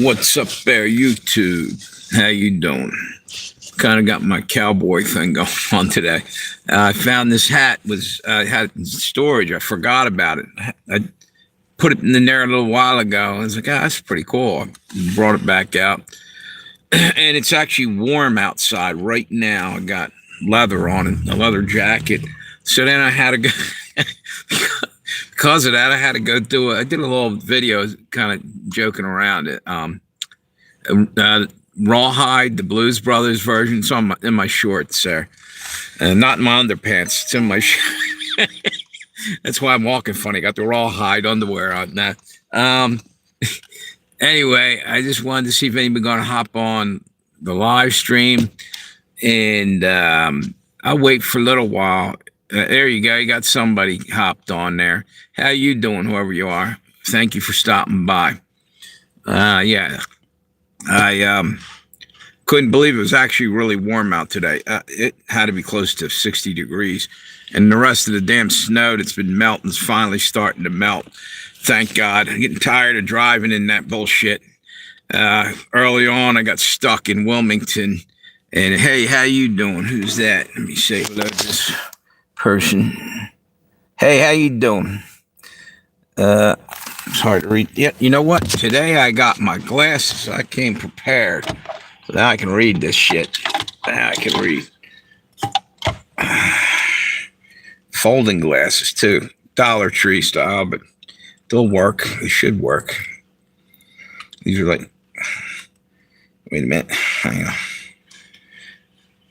What's up there, YouTube? How you doing? Kind of got my cowboy thing going on today. I found this hat was had it in storage. I forgot about it. I put it in there a little while ago. I was like, that's pretty cool. I brought it back out, and it's actually warm outside right now. I got leather on it, a leather jacket. So then I had to go. Because of that, I had to go do it. I did a little video, kind of joking around it. Rawhide, the Blues Brothers version. It's on in my shorts there, not in my underpants. It's in my. That's why I'm walking funny. Got the rawhide underwear on now. Anyway, I just wanted to see if anybody going to hop on the live stream, and I'll wait for a little while. There you go. You got somebody hopped on there. How you doing, whoever you are? Thank you for stopping by. Yeah, I couldn't believe it was actually really warm out today. It had to be close to 60 degrees. And the rest of the damn snow that's been melting is finally starting to melt. Thank God. I'm getting tired of driving in that bullshit. Early on, I got stuck in Wilmington. And hey, how you doing? Who's that? Let me say hello to this person. Hey, how you doing? It's hard to read. Yeah, you know what? Today I got my glasses. I came prepared. So now I can read this shit. Now I can read. Folding glasses too. Dollar Tree style, but they'll work. They should work. These are like, wait a minute. Hang on.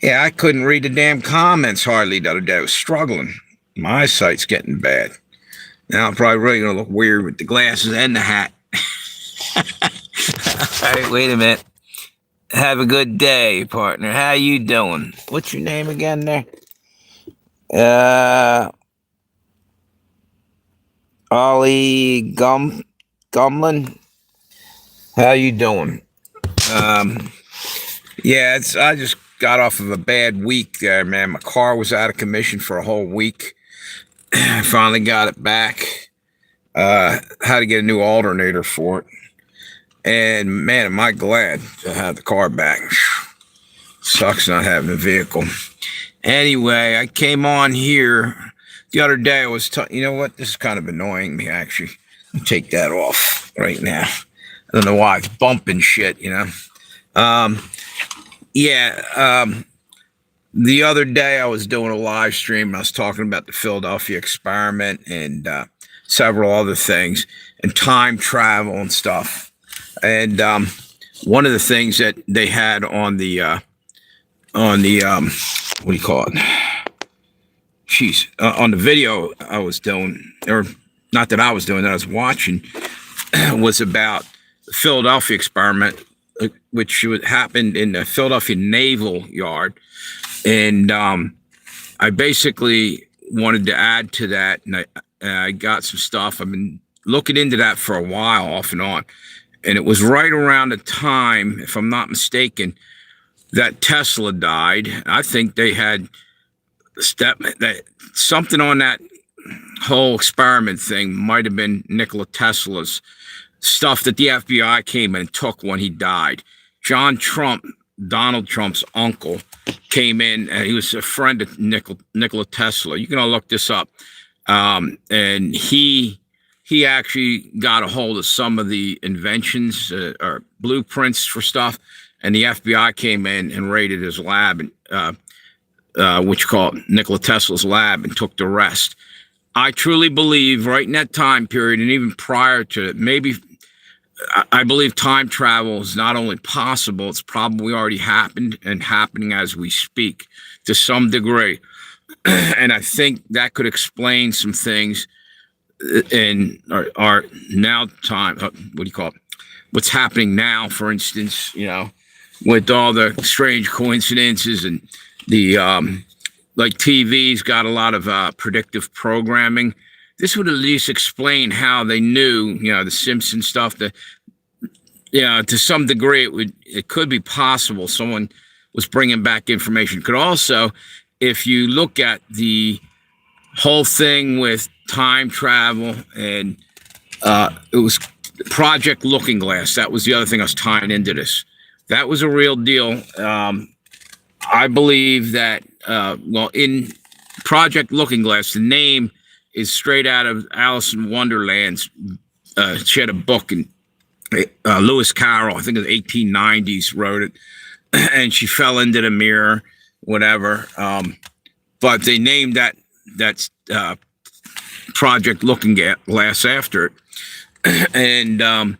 Yeah, I couldn't read the damn comments hardly the other day. I was struggling. My eyesight's getting bad. Now I'm probably really going to look weird with the glasses and the hat. All right, wait a minute. Have a good day, partner. How you doing? What's your name again there? Ollie Gumlin. How you doing? Yeah, I just got off of a bad week there, man. My car was out of commission for a whole week. I finally got it back. Had to get a new alternator for it. And man, am I glad to have the car back. Sucks not having a vehicle. Anyway, I came on here the other day. I was you know what? This is kind of annoying me, actually. I'll take that off right now. I don't know why it's bumping shit, you know. The other day I was doing a live stream and I was talking about the Philadelphia experiment and several other things and time travel and stuff. And one of the things that they had on the what do you call it? Jeez, on the video I was doing, or not that I was doing, that I was watching, was about the Philadelphia experiment, which happened in the Philadelphia Naval Yard. And I basically wanted to add to that, and I got some stuff. I've been looking into that for a while, off and on. And it was right around the time, if I'm not mistaken, that Tesla died. I think they had something on that whole experiment thing might have been Nikola Tesla's stuff that the FBI came and took when he died. John Trump, Donald Trump's uncle, came in, and he was a friend of Nikola Tesla. You can all look this up. And he actually got a hold of some of the inventions or blueprints for stuff, and the FBI came in and raided his lab, which called Nikola Tesla's lab, and took the rest. I truly believe right in that time period, and even prior to it, maybe I believe time travel is not only possible, it's probably already happened and happening as we speak to some degree. And I think that could explain some things in our now time. What do you call it? What's happening now, for instance, you know, with all the strange coincidences and the, like TV's got a lot of predictive programming. This would at least explain how they knew, you know, the Simpsons stuff. To some degree, it could be possible someone was bringing back information. Could also, if you look at the whole thing with time travel, and it was Project Looking Glass. That was the other thing I was tying into this. That was a real deal. I believe that, well, in Project Looking Glass, the name is straight out of Alice in Wonderland's. She had a book, and Lewis Carroll, I think in the 1890s, wrote it, and she fell into the mirror, whatever. But they named that Project Looking Glass after it. And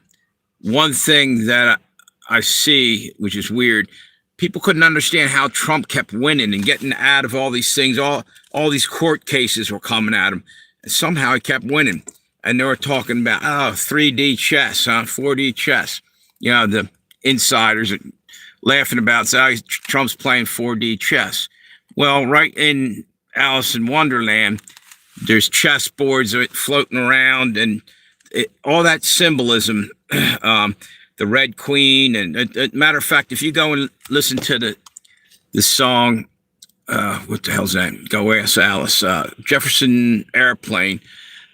one thing that I see, which is weird, people couldn't understand how Trump kept winning and getting out of all these things. All these court cases were coming at him, and somehow he kept winning. And they were talking about 3D chess, 4D chess. You know, the insiders are laughing about Trump's playing 4D chess. Well, right in Alice in Wonderland, there's chess boards floating around, and all that symbolism, the Red Queen, and matter of fact, if you go and listen to the song, what the hell's that? Go Ask Alice, Jefferson Airplane,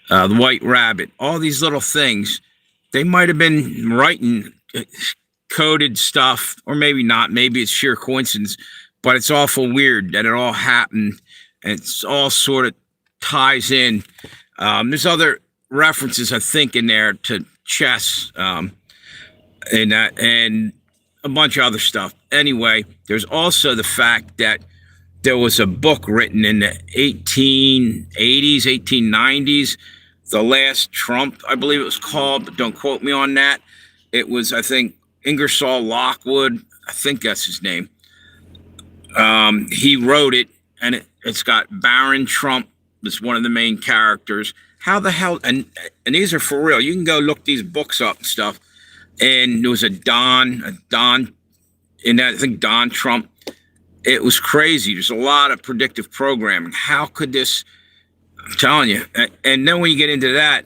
the White Rabbit, all these little things, they might have been writing coded stuff, or maybe not. Maybe it's sheer coincidence, but it's awful weird that it all happened, and it's all sort of ties in. There's other references, I think, in there to chess, and a bunch of other stuff. Anyway, there's also the fact that there was a book written in the 1880s, 1890s, The Last Trump, I believe it was called, but don't quote me on that. It was, I think, Ingersoll Lockwood, I think that's his name. He wrote it, and it's got Baron Trump as one of the main characters. How the hell, and these are for real. You can go look these books up and stuff. And there was a Don in that, I think Don Trump. It was crazy. There's a lot of predictive programming. How could this, I'm telling you. And then when you get into that,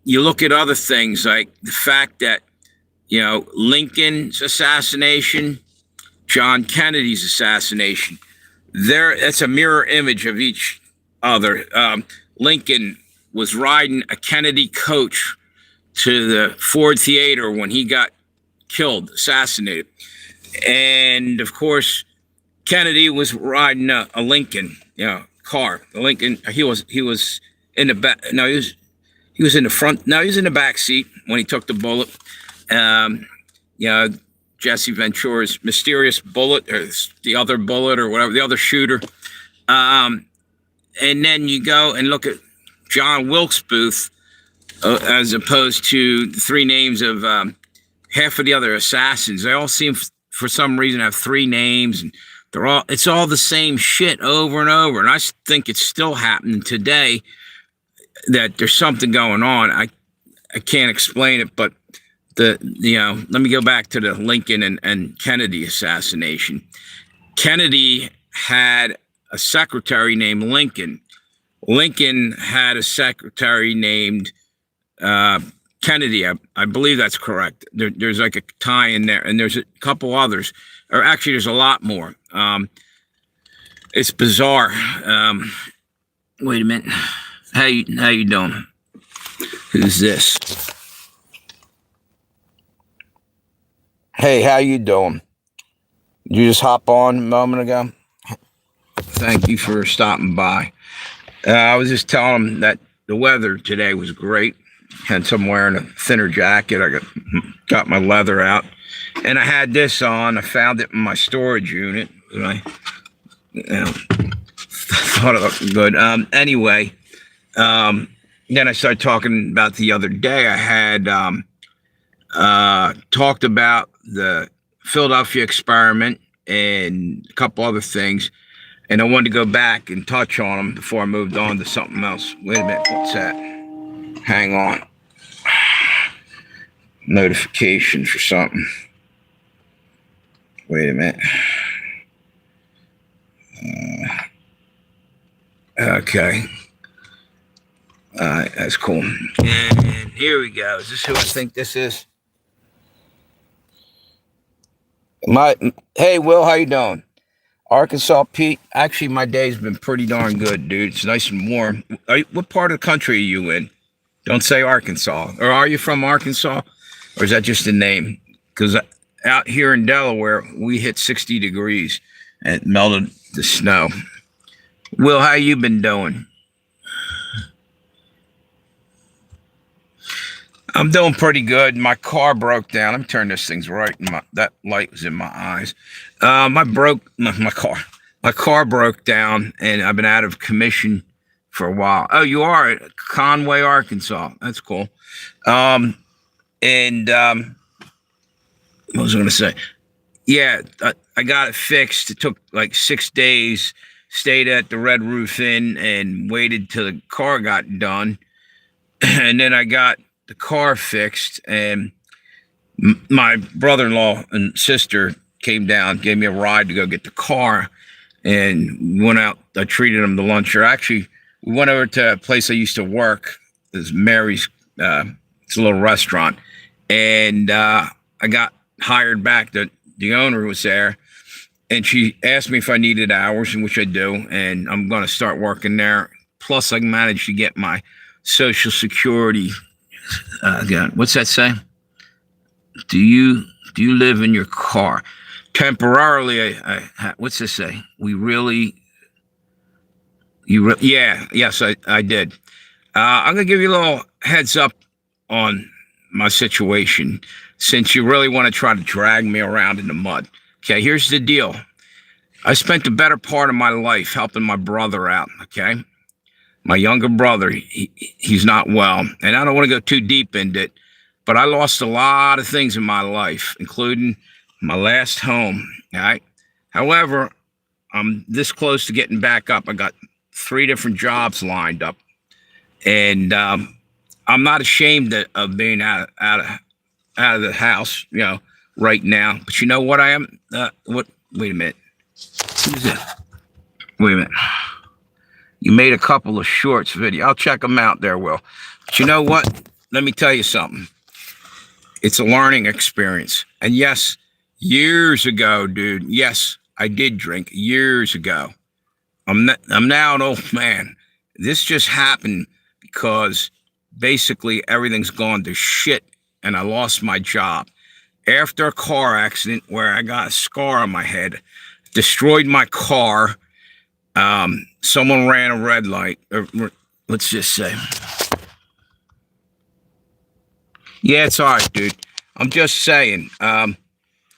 you look at other things like the fact that, you know, Lincoln's assassination, John Kennedy's assassination, that's a mirror image of each other. Lincoln was riding a Kennedy coach to the Ford Theater when he got killed, assassinated. And of course, Kennedy was riding a Lincoln, car. The Lincoln, he was in the back. No, he was in the front. No, he was in the back seat when he took the bullet. Jesse Ventura's mysterious bullet, or the other bullet, or whatever, the other shooter. And then you go and look at John Wilkes Booth, as opposed to the three names of half of the other assassins. They all seem, for some reason, have three names, and it's all the same shit over and over. And I think it's still happening today, that there's something going on. I can't explain it, but let me go back to the Lincoln and Kennedy assassination. Kennedy had a secretary named Lincoln. Lincoln had a secretary named Kennedy. I believe that's correct. There's like a tie in there, and there's a couple others, or actually there's a lot more. It's bizarre. Wait a minute. How you doing? Who's this? Hey, how you doing? Did you just hop on a moment ago? Thank you for stopping by. I was just telling him that the weather today was great. Hence, I'm wearing a thinner jacket. I got my leather out, and I had this on. I found it in my storage unit. And I thought it looked good. Anyway, then I started talking about the other day. I had talked about the Philadelphia experiment and a couple other things, and I wanted to go back and touch on them before I moved on to something else. Wait a minute, what's that? Hang on. Notification for something. Wait a minute. Okay. That's cool. And here we go. Is this who I think this is? Hey, Will, how you doing? Arkansas Pete. Actually, my day's been pretty darn good, dude. It's nice and warm. What part of the country are you in? Don't say Arkansas. Or are you from Arkansas? Or is that just a name? Because out here in Delaware, we hit 60 degrees and it melted the snow. Will, how you been doing? I'm doing pretty good. My car broke down. Let me turn this thing's right. That light was in my eyes. My car broke down, and I've been out of commission for a while. Oh, you are at Conway, Arkansas. That's cool. And what was I going to say? Yeah, I got it fixed. It took like 6 days. Stayed at the Red Roof Inn and waited till the car got done. And then I got the car fixed, and my brother-in-law and sister came down, gave me a ride to go get the car, and went out. I treated them to lunch. Or actually, we went over to a place I used to work. It's Mary's. It's a little restaurant, and I got hired back. The owner was there, and she asked me if I needed hours, in which I do, and I'm going to start working there. Plus, I managed to get my Social Security. What's that say? Do you live in your car? Temporarily, what's this say? Yes, I did. I'm going to give you a little heads up on my situation, since you really want to try to drag me around in the mud. Okay, here's the deal. I spent the better part of my life helping my brother out, okay? My younger brother, he's not well, and I don't want to go too deep into it, but I lost a lot of things in my life, including my last home, all right? However, I'm this close to getting back up. I got 3 different jobs lined up, and I'm not ashamed of being out of the house, right now. But you know what I am? Wait a minute. Who's that? Wait a minute. You made a couple of shorts video. I'll check them out there, Will. But you know what? Let me tell you something. It's a learning experience. And yes, years ago, dude, yes, I did drink years ago. I'm now an old man. This just happened because basically everything's gone to shit, and I lost my job. After a car accident where I got a scar on my head, destroyed my car. Someone ran a red light, or let's just say. Yeah, it's all right, dude. I'm just saying.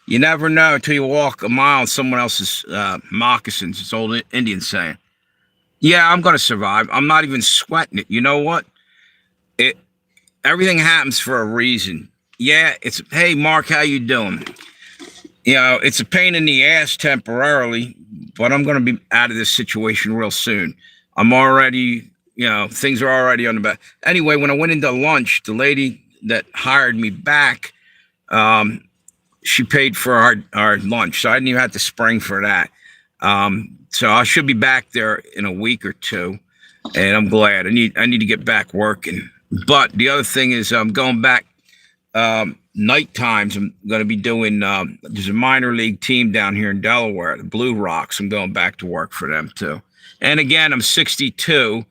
You never know until you walk a mile in someone else's moccasins. It's old Indian saying. Yeah, I'm gonna survive. I'm not even sweating it. You know what? Everything happens for a reason. Yeah, hey, Mark, how you doing? It's a pain in the ass temporarily, but I'm going to be out of this situation real soon. I'm already, things are already on the back. Anyway, when I went into lunch, the lady that hired me back, she paid for our lunch, so I didn't even have to spring for that. So I should be back there in a week or two, and I'm glad. I need to get back working. But the other thing is I'm going back night times. I'm going to be doing, there's a minor league team down here in Delaware, the Blue Rocks. I'm going back to work for them too. And again, I'm 62.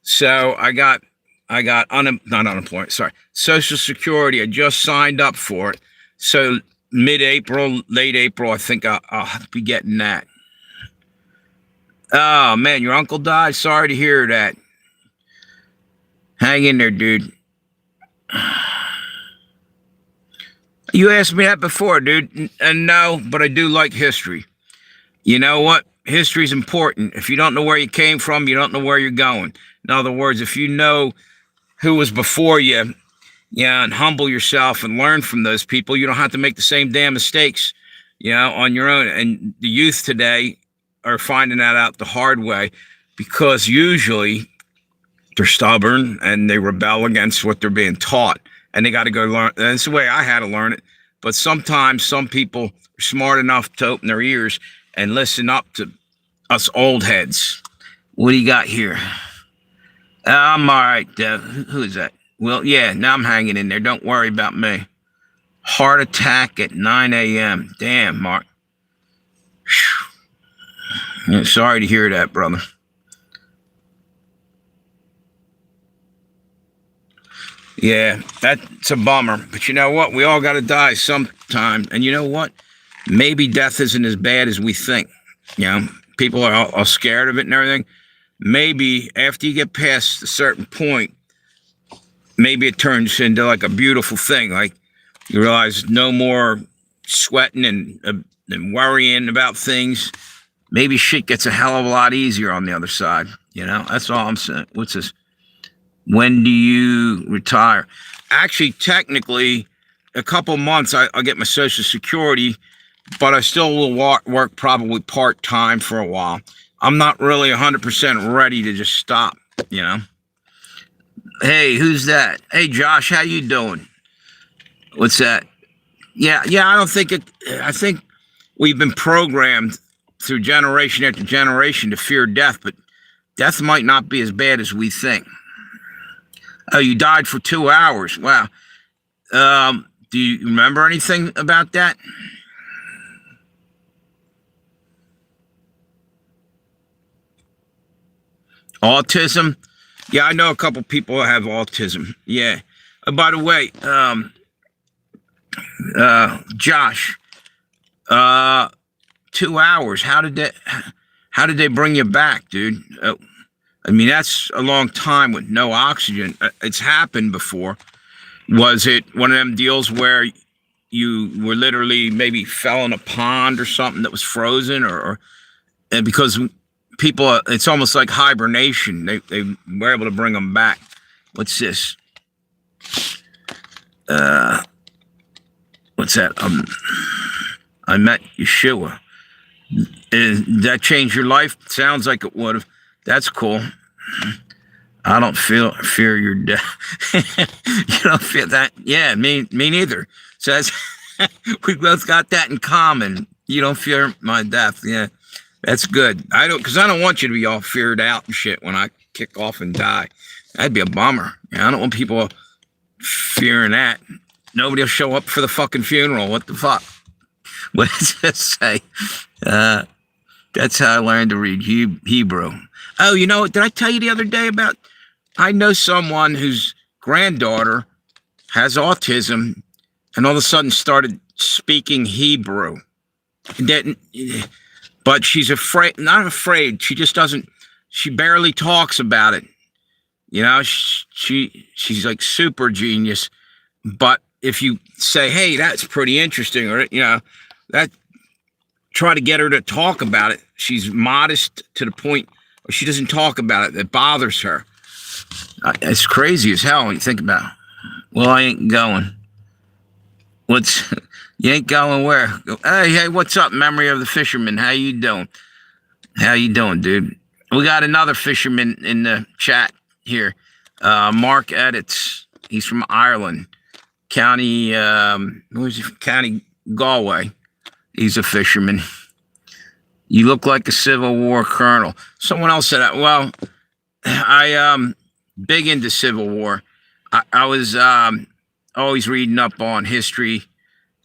So I got not unemployment, sorry, Social Security. I just signed up for it. So mid-April, late April, I think I'll be getting that. Oh man, your uncle died? Sorry to hear that. Hang in there, dude. You asked me that before, dude. And no, but I do like history. You know what? History is important. If you don't know where you came from, you don't know where you're going. In other words, if you know who was before you, and humble yourself and learn from those people, you don't have to make the same damn mistakes, on your own. And the youth today are finding that out the hard way, because usually they're stubborn and they rebel against what they're being taught, and they got to go learn. That's the way I had to learn it. But sometimes some people are smart enough to open their ears and listen up to us old heads. What do you got here? I'm all right. Who is that? Well, yeah, now I'm hanging in there. Don't worry about me. Heart attack at 9 a.m. Damn, Mark. Yeah, sorry to hear that, brother. Yeah, that's a bummer. But you know what? We all got to die sometime. And you know what? Maybe death isn't as bad as we think. You know, people are all scared of it and everything. Maybe after you get past a certain point, maybe it turns into like a beautiful thing. Like you realize no more sweating and worrying about things. Maybe shit gets a hell of a lot easier on the other side. You know, that's all I'm saying. What's this? When do you retire? Actually, technically, a couple months I'll get my Social Security, but I still will work probably part-time for a while. I'm not really 100% ready to just stop, you know? Hey, who's that? Hey, Josh, how you doing? What's that? Yeah, I don't think it... I think we've been programmed through generation after generation to fear death, but death might not be as bad as we think. Oh, you died for 2 hours. Wow. Do you remember anything about that? Autism? Yeah, I know a couple people who have autism. Yeah. By the way, Josh, 2 hours. How did they bring you back, dude? I mean, that's a long time with no oxygen. It's happened before. Was it one of them deals where you were literally maybe fell in a pond or something that was frozen, or and because people, it's almost like hibernation. They were able to bring them back. What's this? What's that? I met Yeshua. Did that change your life? Sounds like it would have. That's cool. I don't fear your death. You don't feel that? Yeah, me neither. So that's, we both got that in common. You don't fear my death. Yeah, that's good. I don't want you to be all feared out and shit when I kick off and die. That'd be a bummer. I don't want people fearing that. Nobody will show up for the fucking funeral. What the fuck? What does it say? That's how I learned to read Hebrew. Oh, you know, did I tell you the other day about, I know someone whose granddaughter has autism and all of a sudden started speaking Hebrew. But she's afraid, not afraid, she just doesn't, she barely talks about it. You know, she's like super genius. But if you say, hey, that's pretty interesting, or, you know, that, try to get her to talk about it, she's modest to the point where she doesn't talk about it. It bothers her. It's crazy as hell when you think about it. Well, I ain't going. You ain't going where? Hey, what's up, memory of the fisherman? How you doing? How you doing, dude? We got another fisherman in the chat here. Mark Edits. He's from Ireland. County, who's he? County Galway. He's a fisherman. You look like a Civil War colonel. Someone else said that. Well, I big into Civil War. I was always reading up on history,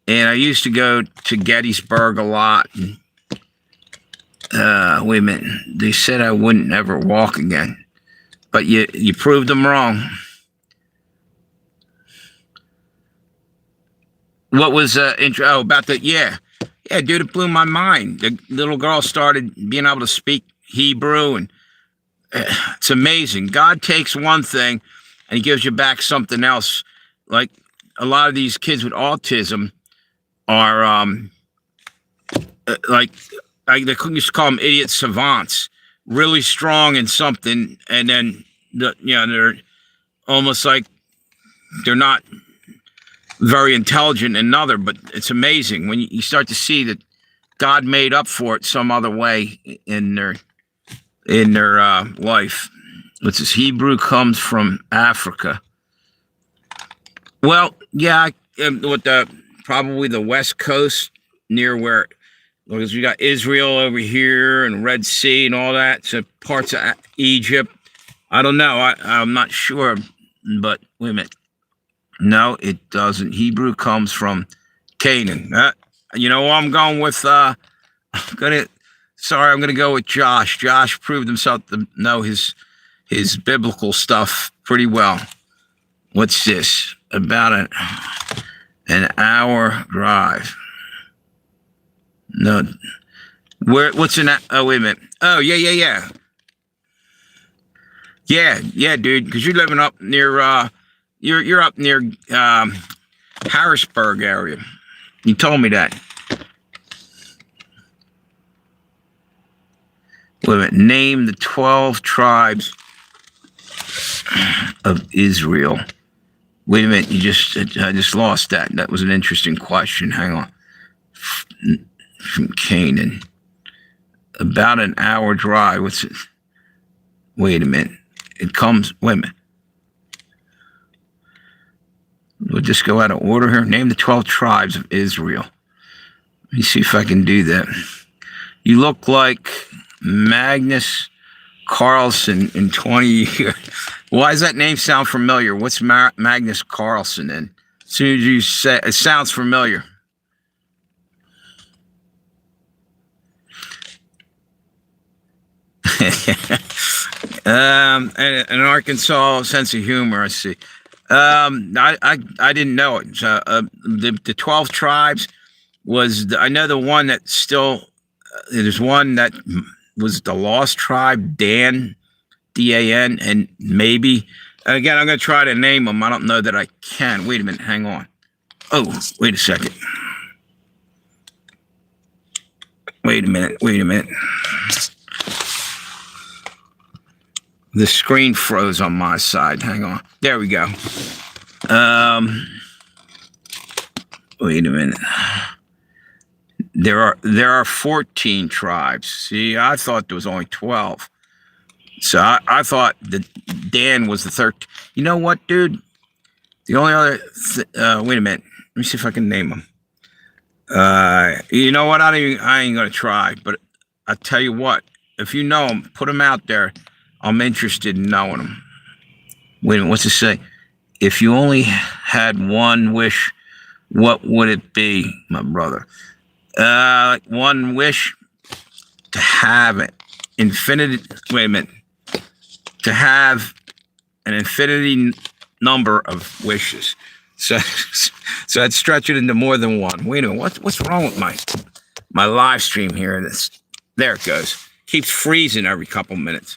and I used to go to Gettysburg a lot. And, wait a minute. They said I wouldn't ever walk again, but you proved them wrong. What was intro? Oh, about the Yeah, dude, it blew my mind. The little girl started being able to speak Hebrew, and it's amazing. God takes one thing and he gives you back something else. Like a lot of these kids with autism are like they used to call them idiot savants, really strong in something, and then they're almost like they're not very intelligent in another. But it's amazing when you start to see that God made up for it some other way in their life. Which is Hebrew comes from Africa. Well, yeah, with probably the West Coast near where, because we got Israel over here and Red Sea and all that, so parts of Egypt. I don't know. I'm not sure, but wait a minute. No, it doesn't. Hebrew comes from Canaan. You know what I'm going with? I'm gonna go with Josh. Josh proved himself to know his biblical stuff pretty well. What's this? About an hour drive. No. What's oh, wait a minute. Oh, yeah. Yeah, dude, because you're living up near, you're up near Harrisburg area. You told me that. Wait a minute. Name the 12 tribes of Israel. Wait a minute. I just lost that. That was an interesting question. Hang on. From Canaan. About an hour drive. What's it? Wait a minute. It comes. Wait a minute. We'll just go out of order here. Name the 12 tribes of Israel. Let me see if I can do that. You look like Magnus Carlsen in 20 years. Why does that name sound familiar? What's Magnus Carlsen in? As soon as you say it, sounds familiar. An Arkansas sense of humor, I see. I didn't know it. The 12 tribes was, I know the one that still, there's one that was the lost tribe, Dan, D-A-N, and maybe, again, I'm going to try to name them. I don't know that I can. Wait a minute, hang on. Oh, wait a second. Wait a minute. The screen froze on my side. Hang on. There we go. Wait a minute. There are 14 tribes. See, I thought there was only 12. So I thought that Dan was the 13. You know what, dude? The only other wait a minute. Let me see if I can name them. You know what? I ain't gonna try. But I tell you what, if you know them, put them out there. I'm interested in knowing them. Wait a minute, what's it say? If you only had one wish, what would it be, my brother? One wish to have an infinity. Wait a minute. To have an infinity number of wishes. So I'd stretch it into more than one. Wait a minute. What's wrong with my live stream here? There it goes. Keeps freezing every couple minutes.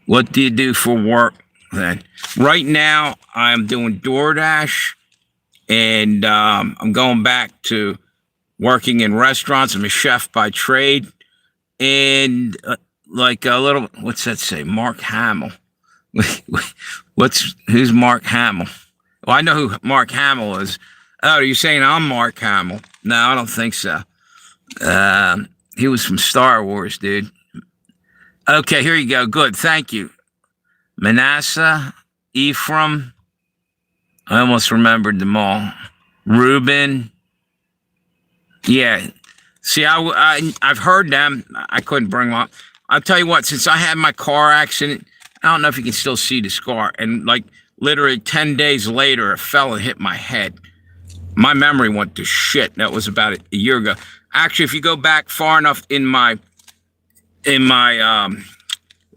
What do you do for work then? Right now, I'm doing DoorDash, and I'm going back to working in restaurants. I'm a chef by trade, and like a little, what's that say? Mark Hamill. Who's Mark Hamill? Well, I know who Mark Hamill is. Oh, you're saying I'm Mark Hamill? No, I don't think so. He was from Star Wars, dude. Okay, here you go. Good, thank you. Manasseh, Ephraim. I almost remembered them all. Reuben. Yeah. See, I've heard them. I couldn't bring them up. I'll tell you what, since I had my car accident, I don't know if you can still see the scar. And like literally 10 days later, a fella hit my head. My memory went to shit. That was about a year ago. Actually, if you go back far enough in my what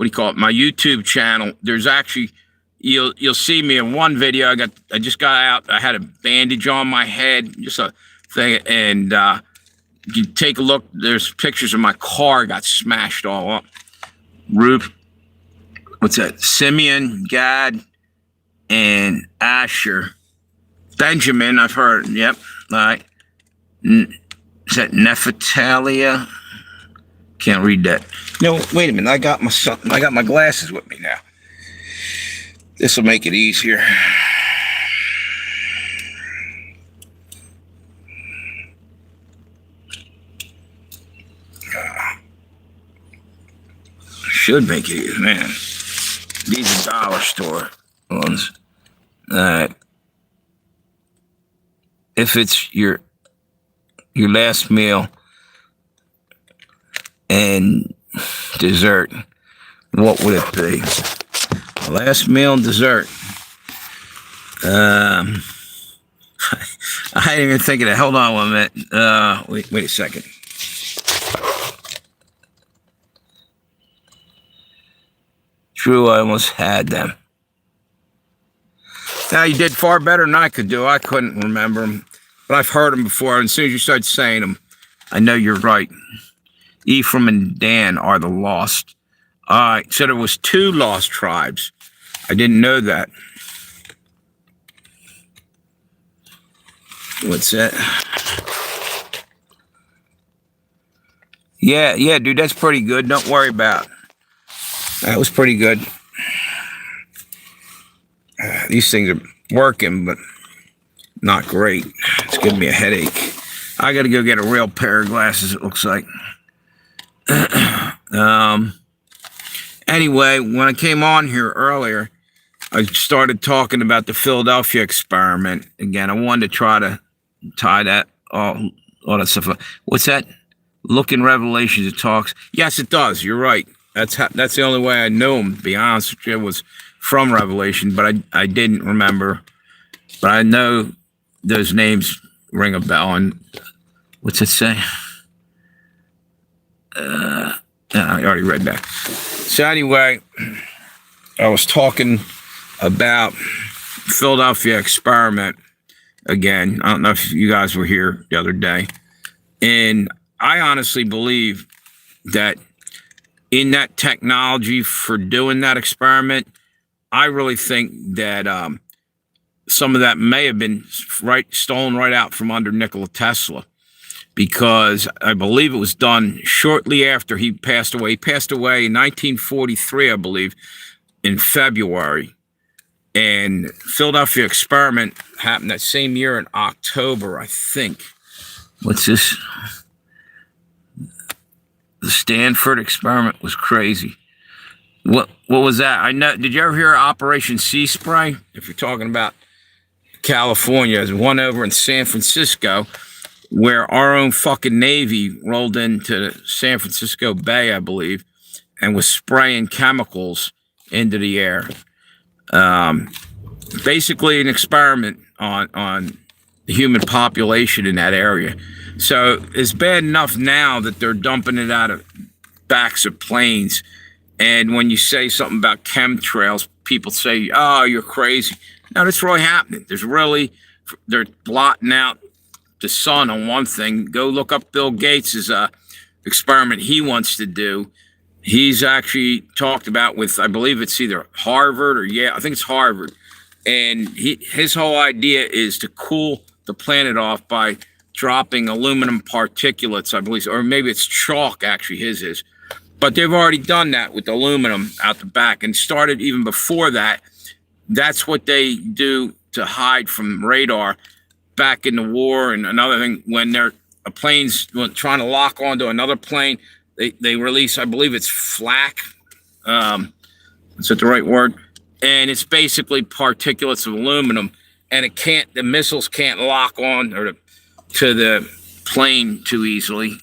do you call it? My YouTube channel, there's actually, you'll see me in one video. I just got out. I had a bandage on my head, just a thing. And you take a look, there's pictures of my car got smashed all up. Roof. What's that? Simeon, Gad, and Asher. Benjamin, I've heard. Yep. All right. Is that Nephitalia? Can't read that. No, wait a minute. I got my glasses with me now. This will make it easier. Should make it easier, man. These are dollar store ones. All right. If it's your last meal and dessert, what would it be? Last meal and dessert. I didn't even think of that. Hold on 1 minute. Wait a second. True, I almost had them. Now, you did far better than I could do. I couldn't remember them, but I've heard them before. And as soon as you start saying them, I know you're right. Ephraim and Dan are the lost. All right, so there was 2 lost tribes. I didn't know that. What's that? Yeah, dude, that's pretty good. Don't worry about it. That was pretty good. These things are working, but not great. It's giving me a headache. I got to go get a real pair of glasses, it looks like. Anyway, when I came on here earlier, I started talking about the Philadelphia experiment. Again, I wanted to try to tie that, all that stuff. What's that? Look in Revelations, it talks. Yes, it does. You're right. That's the only way I knew him, to be honest with you, was from Revelation, but I didn't remember. But I know those names ring a bell. And what's it say? I already read that. So anyway, I was talking about Philadelphia experiment again. I don't know if you guys were here the other day. And I honestly believe that in that technology for doing that experiment, I really think that some of that may have been stolen right out from under Nikola Tesla, because I believe it was done shortly after he passed away. He passed away in 1943, I believe, in February. And Philadelphia experiment happened that same year in October, I think. What's this? The Stanford experiment was crazy. What was that? I know. Did you ever hear of Operation Sea Spray? If you're talking about California, there's one over in San Francisco where our own fucking Navy rolled into San Francisco Bay, I believe, and was spraying chemicals into the air. Basically an experiment on the human population in that area. So it's bad enough now that they're dumping it out of backs of planes. And when you say something about chemtrails, people say, oh, you're crazy. No, that's really happening. They're blotting out the sun on one thing. Go look up Bill Gates' experiment he wants to do. He's actually talked about with, I believe it's either Harvard or I think it's Harvard. And his whole idea is to cool the planet off by dropping aluminum particulates, I believe, or maybe it's chalk, actually, his is. But they've already done that with aluminum out the back and started even before that. That's what they do to hide from radar back in the war. And another thing, when a plane's trying to lock onto another plane, they release, I believe it's flak. Is that the right word? And it's basically particulates of aluminum, and the missiles can't lock on to the plane too easily.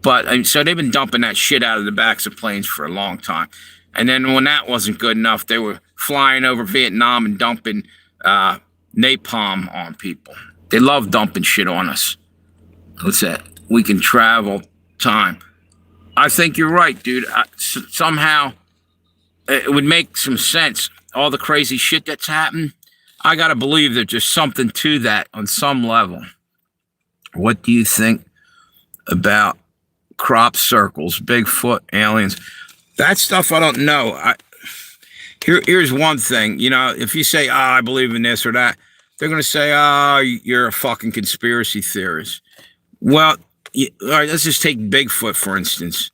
But so they've been dumping that shit out of the backs of planes for a long time. And then when that wasn't good enough, they were flying over Vietnam and dumping napalm on people. They love dumping shit on us. What's that? We can travel time. I think you're right, dude. Somehow it would make some sense. All the crazy shit that's happened, I got to believe there's just something to that on some level. What do you think about crop circles, Bigfoot, aliens? That stuff I don't know. Here's one thing. You know, if you say, I believe in this or that, they're going to say, you're a fucking conspiracy theorist. Well, all right, let's just take Bigfoot, for instance.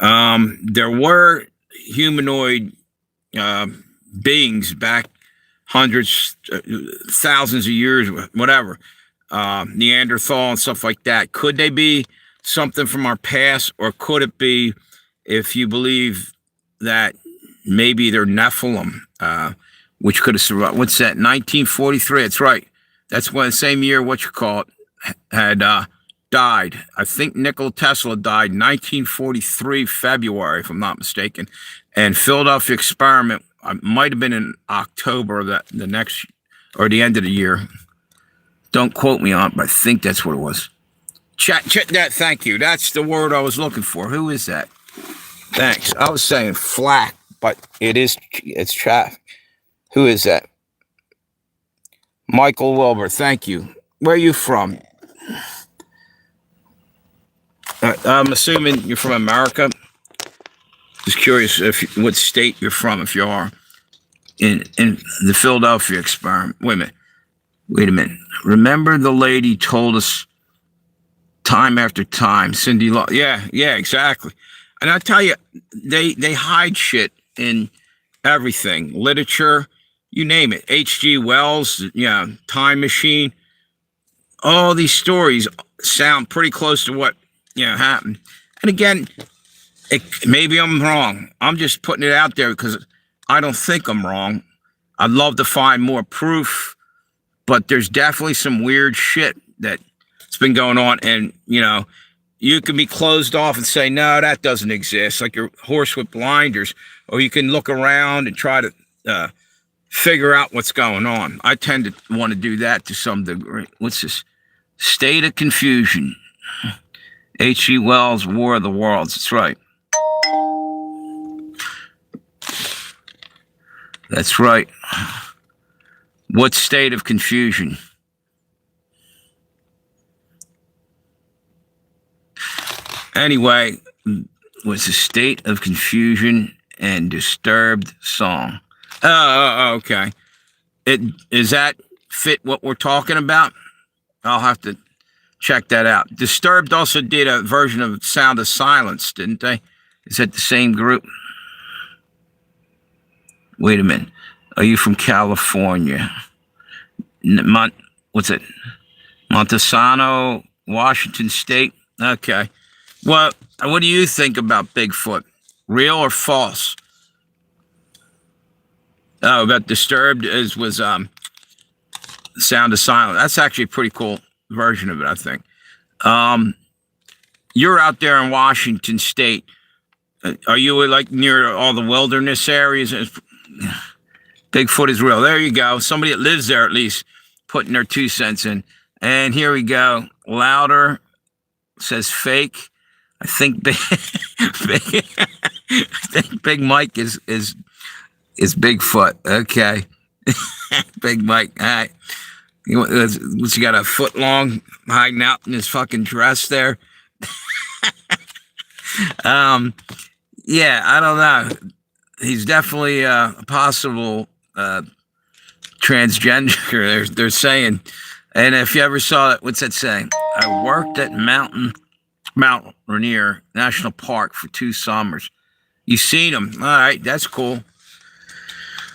There were humanoid beings back hundreds, thousands of years, whatever, Neanderthal and stuff like that. Could they be something from our past, or could it be, if you believe that maybe they're Nephilim, which could have survived? What's that? 1943. That's right. That's when the same year had died. I think Nikola Tesla died 1943 February, if I'm not mistaken, and Philadelphia experiment might have been in October of the next or the end of the year. Don't quote me on it, but I think that's what it was. Chat that. Thank you. That's the word I was looking for. Who is that? Thanks. I was saying flack, but it's chaff. Who is that? Michael Wilbur, thank you. Where are you from? I'm assuming you're from America. Just curious if what state you're from, if you are. In the Philadelphia experiment. Wait a minute. Remember the lady told us time after time, Cindy Law. Yeah, exactly. And I tell you, they hide shit in everything, literature, you name it. H.G. Wells, yeah, Time Machine. All these stories sound pretty close to what happened. And again, maybe I'm wrong. I'm just putting it out there because I don't think I'm wrong. I'd love to find more proof, but there's definitely some weird shit that's been going on. And, you can be closed off and say, no, that doesn't exist, like your horse with blinders, or you can look around and try to figure out what's going on. I tend to want to do that to some degree. What's this? State of Confusion. H.G. Wells, War of the Worlds. That's right. That's right. What state of confusion? Anyway, was a state of confusion and disturbed song. Okay. Is that fit what we're talking about? I'll have to check that out. Disturbed also did a version of Sound of Silence, didn't they? Is that the same group? Wait a minute. Are you from California? What's it? Montesano, Washington State? Okay. Well, what do you think about Bigfoot? Real or false? Oh, about Disturbed was Sound of Silence. That's actually a pretty cool version of it, I think. You're out there in Washington State. Are you like near all the wilderness areas? Bigfoot is real. There you go. Somebody that lives there at least putting their 2 cents in. And here we go. Louder says fake. I think Big Mike is Bigfoot. Okay. Big Mike. All right. What's he got, a foot long hiding out in his fucking dress there? Yeah, I don't know. He's definitely a possible transgender, they're saying. And if you ever saw it, what's that saying? I worked at Mount Rainier National Park for 2 summers. You seen him? All right, that's cool.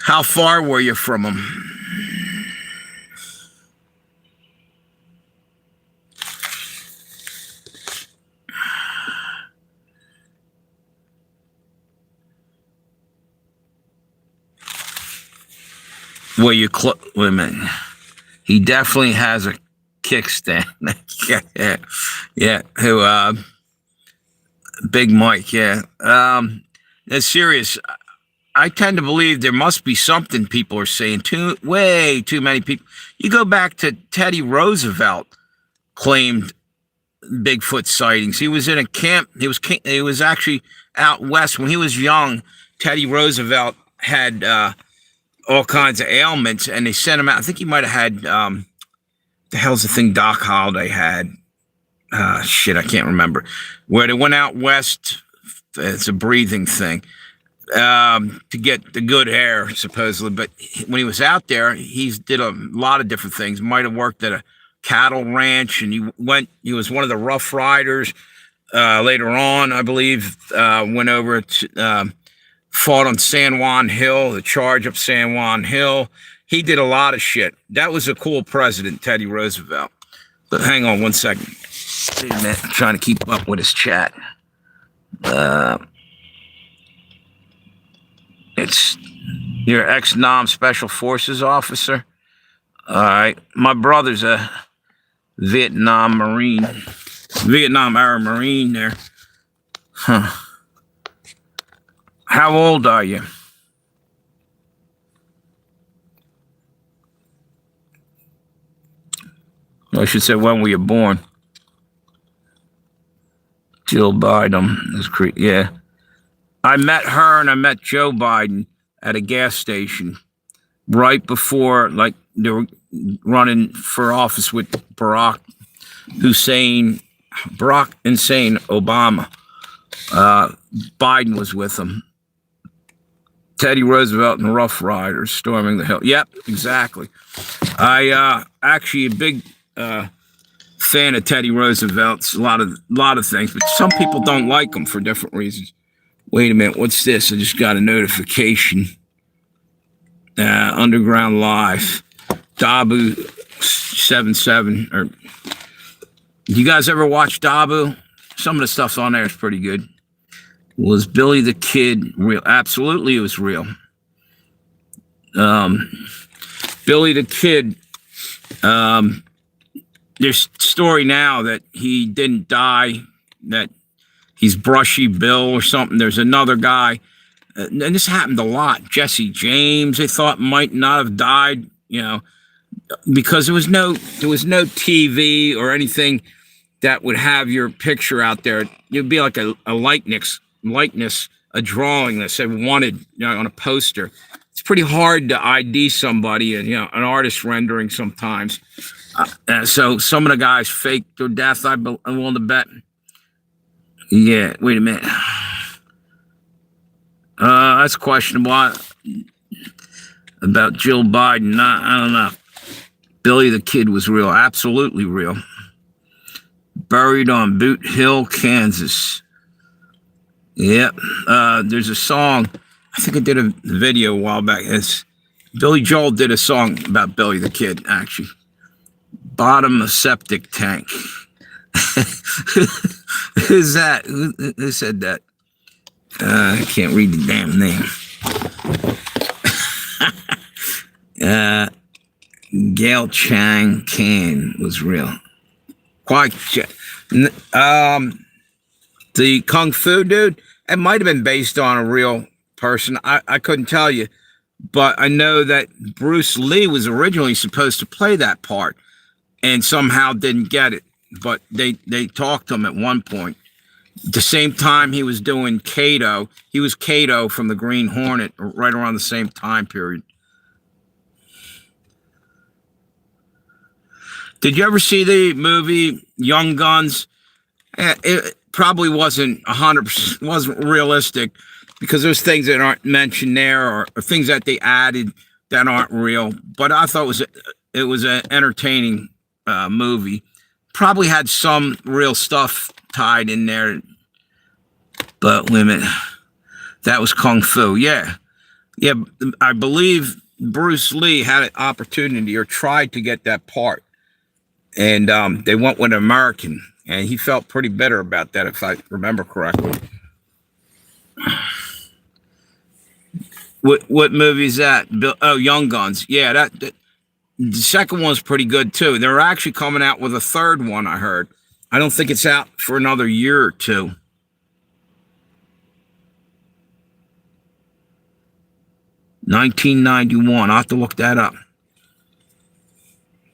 How far were you from him? Wait a minute. He definitely has a kickstand. yeah. Who? Big Mike. Yeah. That's serious. I tend to believe there must be something people are saying. Way too many people. You go back to Teddy Roosevelt claimed Bigfoot sightings. He was in a camp. He was actually out west when he was young. Teddy Roosevelt had all kinds of ailments, and they sent him out. I think he might have had the hell's the thing Doc Holliday had? Shit, I can't remember. Where they went out west. It's a breathing thing to get the good air, supposedly. But when he was out there, he did a lot of different things. Might have worked at a cattle ranch, and he was one of the Rough Riders. Later on, I believe, went over to fought on San Juan Hill, the charge up San Juan Hill. He did a lot of shit. That was a cool president, Teddy Roosevelt. But hang on 1 second. Wait a minute. I'm trying to keep up with his chat. It's your ex-Nam Special Forces officer. All right. My brother's a Vietnam era Marine there. Huh. How old are you? I should say, when were you born? Jill Biden is yeah. I met her and I met Joe Biden at a gas station right before, like they were running for office with Barack Insane Obama. Biden was with them. Teddy Roosevelt and the Rough Riders storming the hill. Yep, exactly. I actually a big fan of Teddy Roosevelt's a lot of things, but some people don't like him for different reasons. Wait a minute, what's this? I just got a notification. Underground Live, Dabu 77. Or you guys ever watch Dabu? Some of the stuff on there is pretty good. Was Billy the Kid real? Absolutely, it was real. Billy the Kid. There's a story now that he didn't die, that he's Brushy Bill or something. There's another guy, and this happened a lot. Jesse James, they thought might not have died, because there was no TV or anything that would have your picture out there. It'd be like a likeness, a drawing that said wanted, on a poster. It's pretty hard to ID somebody, and an artist rendering sometimes. So some of the guys faked their death. I'm willing to bet. Yeah, wait a minute. That's questionable. About Jill Biden, I don't know. Billy the Kid was real, absolutely real. Buried on Boot Hill, Kansas. Yep. There's a song. I think I did a video a while back. Billy Joel did a song about Billy the Kid, actually. Bottom of septic tank. Who's that? Who said that? I can't read the damn name. Gail Chang Can was real. Quite. The Kung Fu dude, it might have been based on a real person. I couldn't tell you, but I know that Bruce Lee was originally supposed to play that part and somehow didn't get it. But they talked to him at one point. At the same time he was doing Kato. He was Kato from the Green Hornet right around the same time period. Did you ever see the movie Young Guns? It probably wasn't 100%, wasn't realistic, because there's things that aren't mentioned there, or things that they added that aren't real. But I thought it was an entertaining movie. Probably had some real stuff tied in there. But wait a minute, that was Kung Fu. Yeah. I believe Bruce Lee had an opportunity or tried to get that part, and they went with an American, and he felt pretty bitter about that, if I remember correctly. What movie is that? Young Guns. Yeah, that the second one's pretty good too. They're actually coming out with a third one, I heard. I don't think it's out for another year or two. $1991. I'll have to look that up.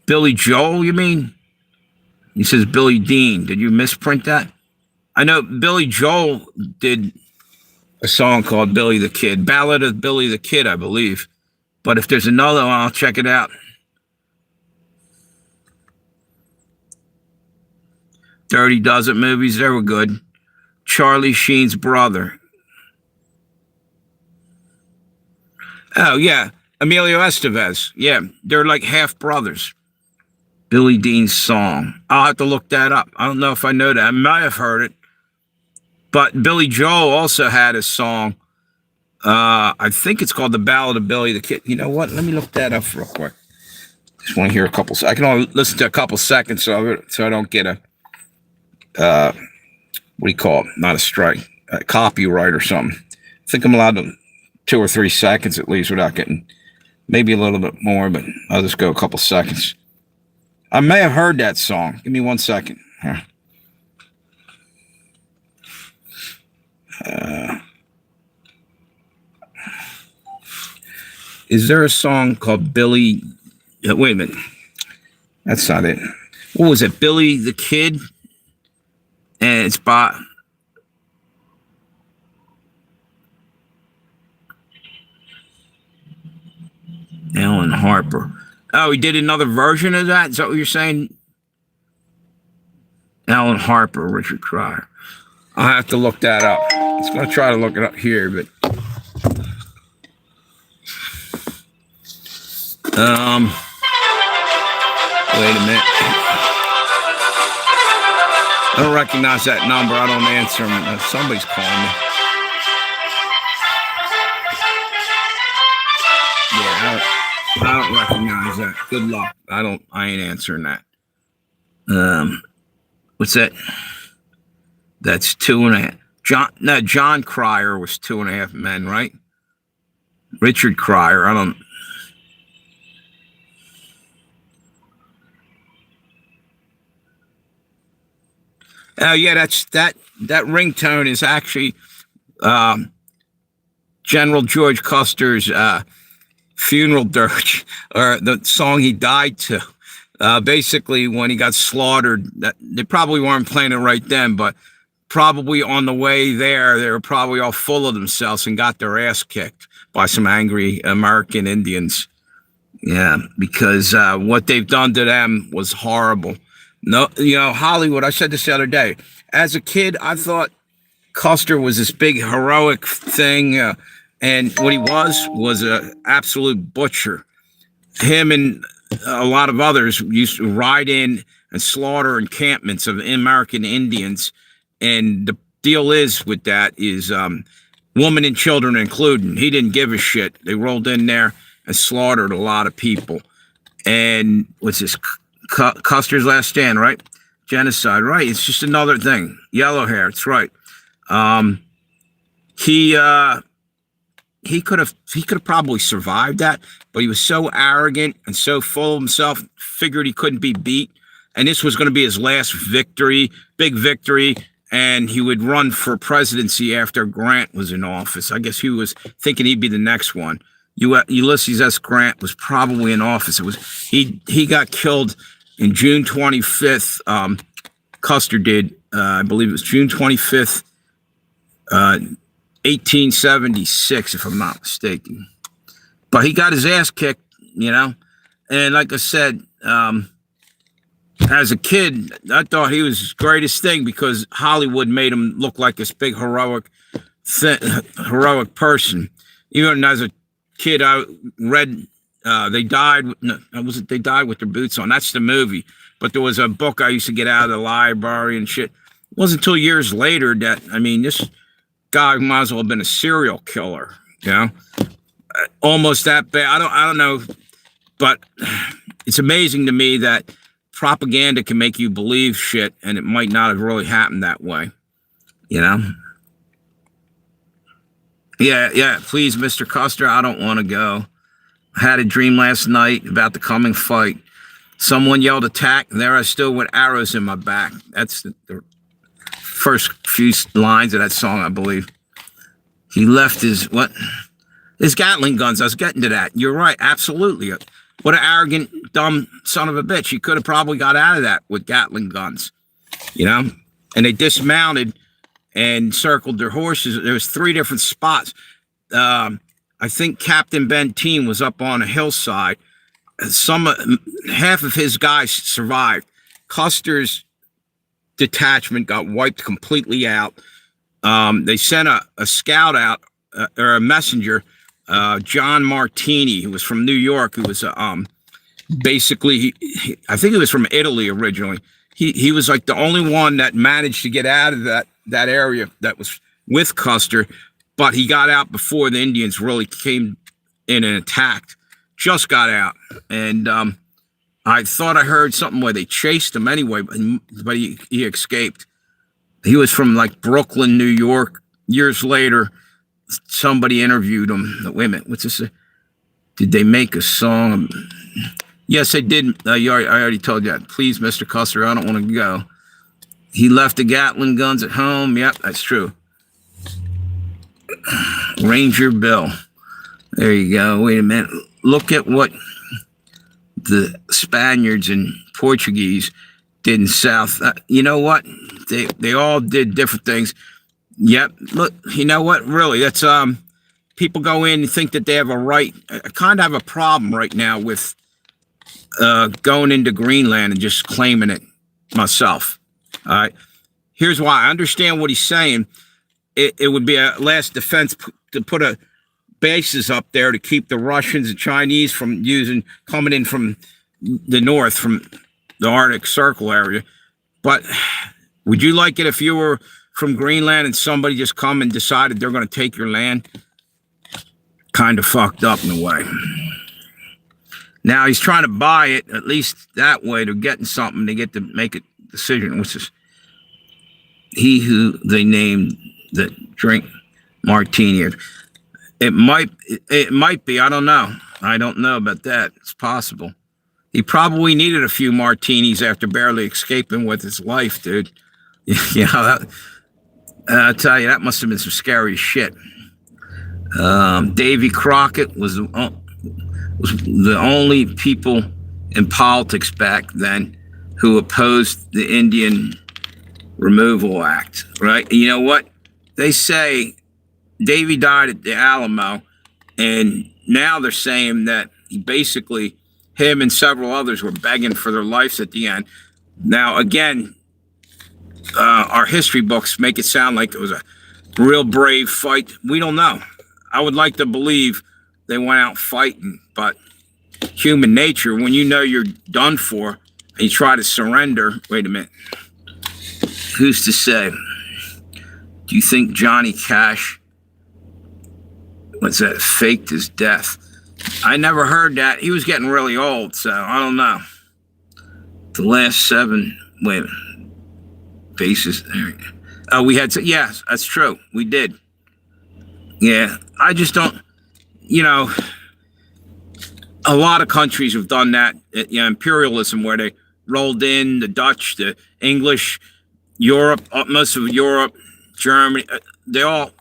Billy Joel, you mean? He says Billy Dean. Did you misprint that? I know Billy Joel did a song called Billy the Kid. Ballad of Billy the Kid, I believe. But if there's another one, I'll check it out. Dirty Dozen movies, they were good. Charlie Sheen's brother. Oh, yeah. Emilio Estevez. Yeah, they're like half brothers. Billy Dean's song. I'll have to look that up. I don't know if I know that. I might have heard it. But Billy Joel also had a song. I think it's called The Ballad of Billy the Kid. You know what? Let me look that up real quick. Just want to hear a couple. I can only listen to a couple seconds so I don't get a what do you call it? Not a strike, a copyright or something. I think I'm allowed to 2 or 3 seconds at least without getting, maybe a little bit more, but I'll just go a couple seconds. I may have heard that song. Give me 1 second. Here. Is there a song called Billy? Wait a minute. That's not it. What was it? Billy the Kid? And it's by Alan Harper. Oh, he did another version of that? Is that what you're saying? Alan Harper, Richard Cryer. I'll have to look that up. I was going to try to look it up here, but wait a minute. I don't recognize that number. I don't answer them. Somebody's calling me. Yeah, I don't recognize that. Good luck. I ain't answering that. What's that? That's 2.5. John Cryer was 2.5 Men, right? Richard Cryer. I don't. Yeah, that ringtone is actually General George Custer's funeral dirge, or the song he died to. Basically, when he got slaughtered, they probably weren't playing it right then, but probably on the way there, they were probably all full of themselves and got their ass kicked by some angry American Indians. Yeah, because what they've done to them was horrible. No, Hollywood, I said this the other day. As a kid, I thought Custer was this big heroic thing, and what he was an absolute butcher. Him and a lot of others used to ride in and slaughter encampments of American Indians, and the deal is with that is women and children included. He didn't give a shit. They rolled in there and slaughtered a lot of people. And what's this? Custer's Last Stand, right? Genocide, right? It's just another thing. Yellow hair, it's right. He could have probably survived that, but he was so arrogant and so full of himself, figured he couldn't be beat, and this was going to be his last victory, big victory, and he would run for presidency after Grant was in office. I guess he was thinking he'd be the next one. Ulysses S. Grant was probably in office. He got killed in June 25th. Custer did, I believe it was June 25th, 1876, if I'm not mistaken. But he got his ass kicked, and like I said, as a kid, I thought he was the greatest thing because Hollywood made him look like this big heroic person. Even as a kid, I read they died with their boots on. That's the movie. But there was a book I used to get out of the library and shit. It wasn't until years later that, this guy might as well have been a serial killer, almost that bad. I don't know, but it's amazing to me that propaganda can make you believe shit, and it might not have really happened that way, Yeah, please, Mr. Custer, I don't want to go. I had a dream last night about the coming fight. Someone yelled attack, and there I stood with arrows in my back. That's the first few lines of that song, I believe. He left his Gatling guns. I was getting to that. You're right, absolutely. What an arrogant, dumb son of a bitch. He could have probably got out of that with Gatling guns, And they dismounted and circled their horses. There was 3 different spots. I think Captain Benteen was up on a hillside. Half of his guys survived. Custer's detachment got wiped completely out. They sent a scout out, or a messenger, John Martini, who was from New York, who was basically, I think he was from Italy originally. He was like the only one that managed to get out of that area that was with Custer, but he got out before the Indians really came in and attacked. Just got out, and I thought I heard something where they chased him anyway, but he escaped. He was from like Brooklyn, New York. Years later, somebody interviewed him. Wait a minute, what's this? Did they make a song? Yes, they did. I already told you that. Please, Mr. Custer, I don't want to go. He left the Gatling guns at home. Yep, that's true. Ranger Bill. There you go. Wait a minute. Look at what the Spaniards and Portuguese did in South. You know what? They all did different things. Yep. Look, you know what? Really, that's people go in and think that they have a right. I kind of have a problem right now with going into Greenland and just claiming it myself. All right. Here's why. I understand what he's saying. It would be a last defense to put a bases up there to keep the Russians and Chinese from coming in from the north, from the Arctic Circle area. But would you like it if you were from Greenland and somebody just come and decided they're going to take your land? Kind of fucked up in a way. Now he's trying to buy it, at least that way they're getting something. They get to make a decision, which is he who they named that drink martini. It might be. I don't know. I don't know about that. It's possible. He probably needed a few martinis after barely escaping with his life, dude. You know, I'll tell you, that must have been some scary shit. Davy Crockett was the only people in politics back then who opposed the Indian Removal Act, right? You know what? They say Davy died at the Alamo, and now they're saying that basically him and several others were begging for their lives at the end. Now, again, our history books make it sound like it was a real brave fight. We don't know. I would like to believe they went out fighting, but human nature, when you know you're done for and you try to surrender, wait a minute, who's to say? Do you think Johnny Cash, what's that, faked his death? I never heard that. He was getting really old, so I don't know. The last 7, wait a minute, bases. Oh, we had, yes, that's true. We did. Yeah, I just don't, you know, a lot of countries have done that, you know, imperialism, where they rolled in the Dutch, the English, Europe, most of Europe, Germany, they all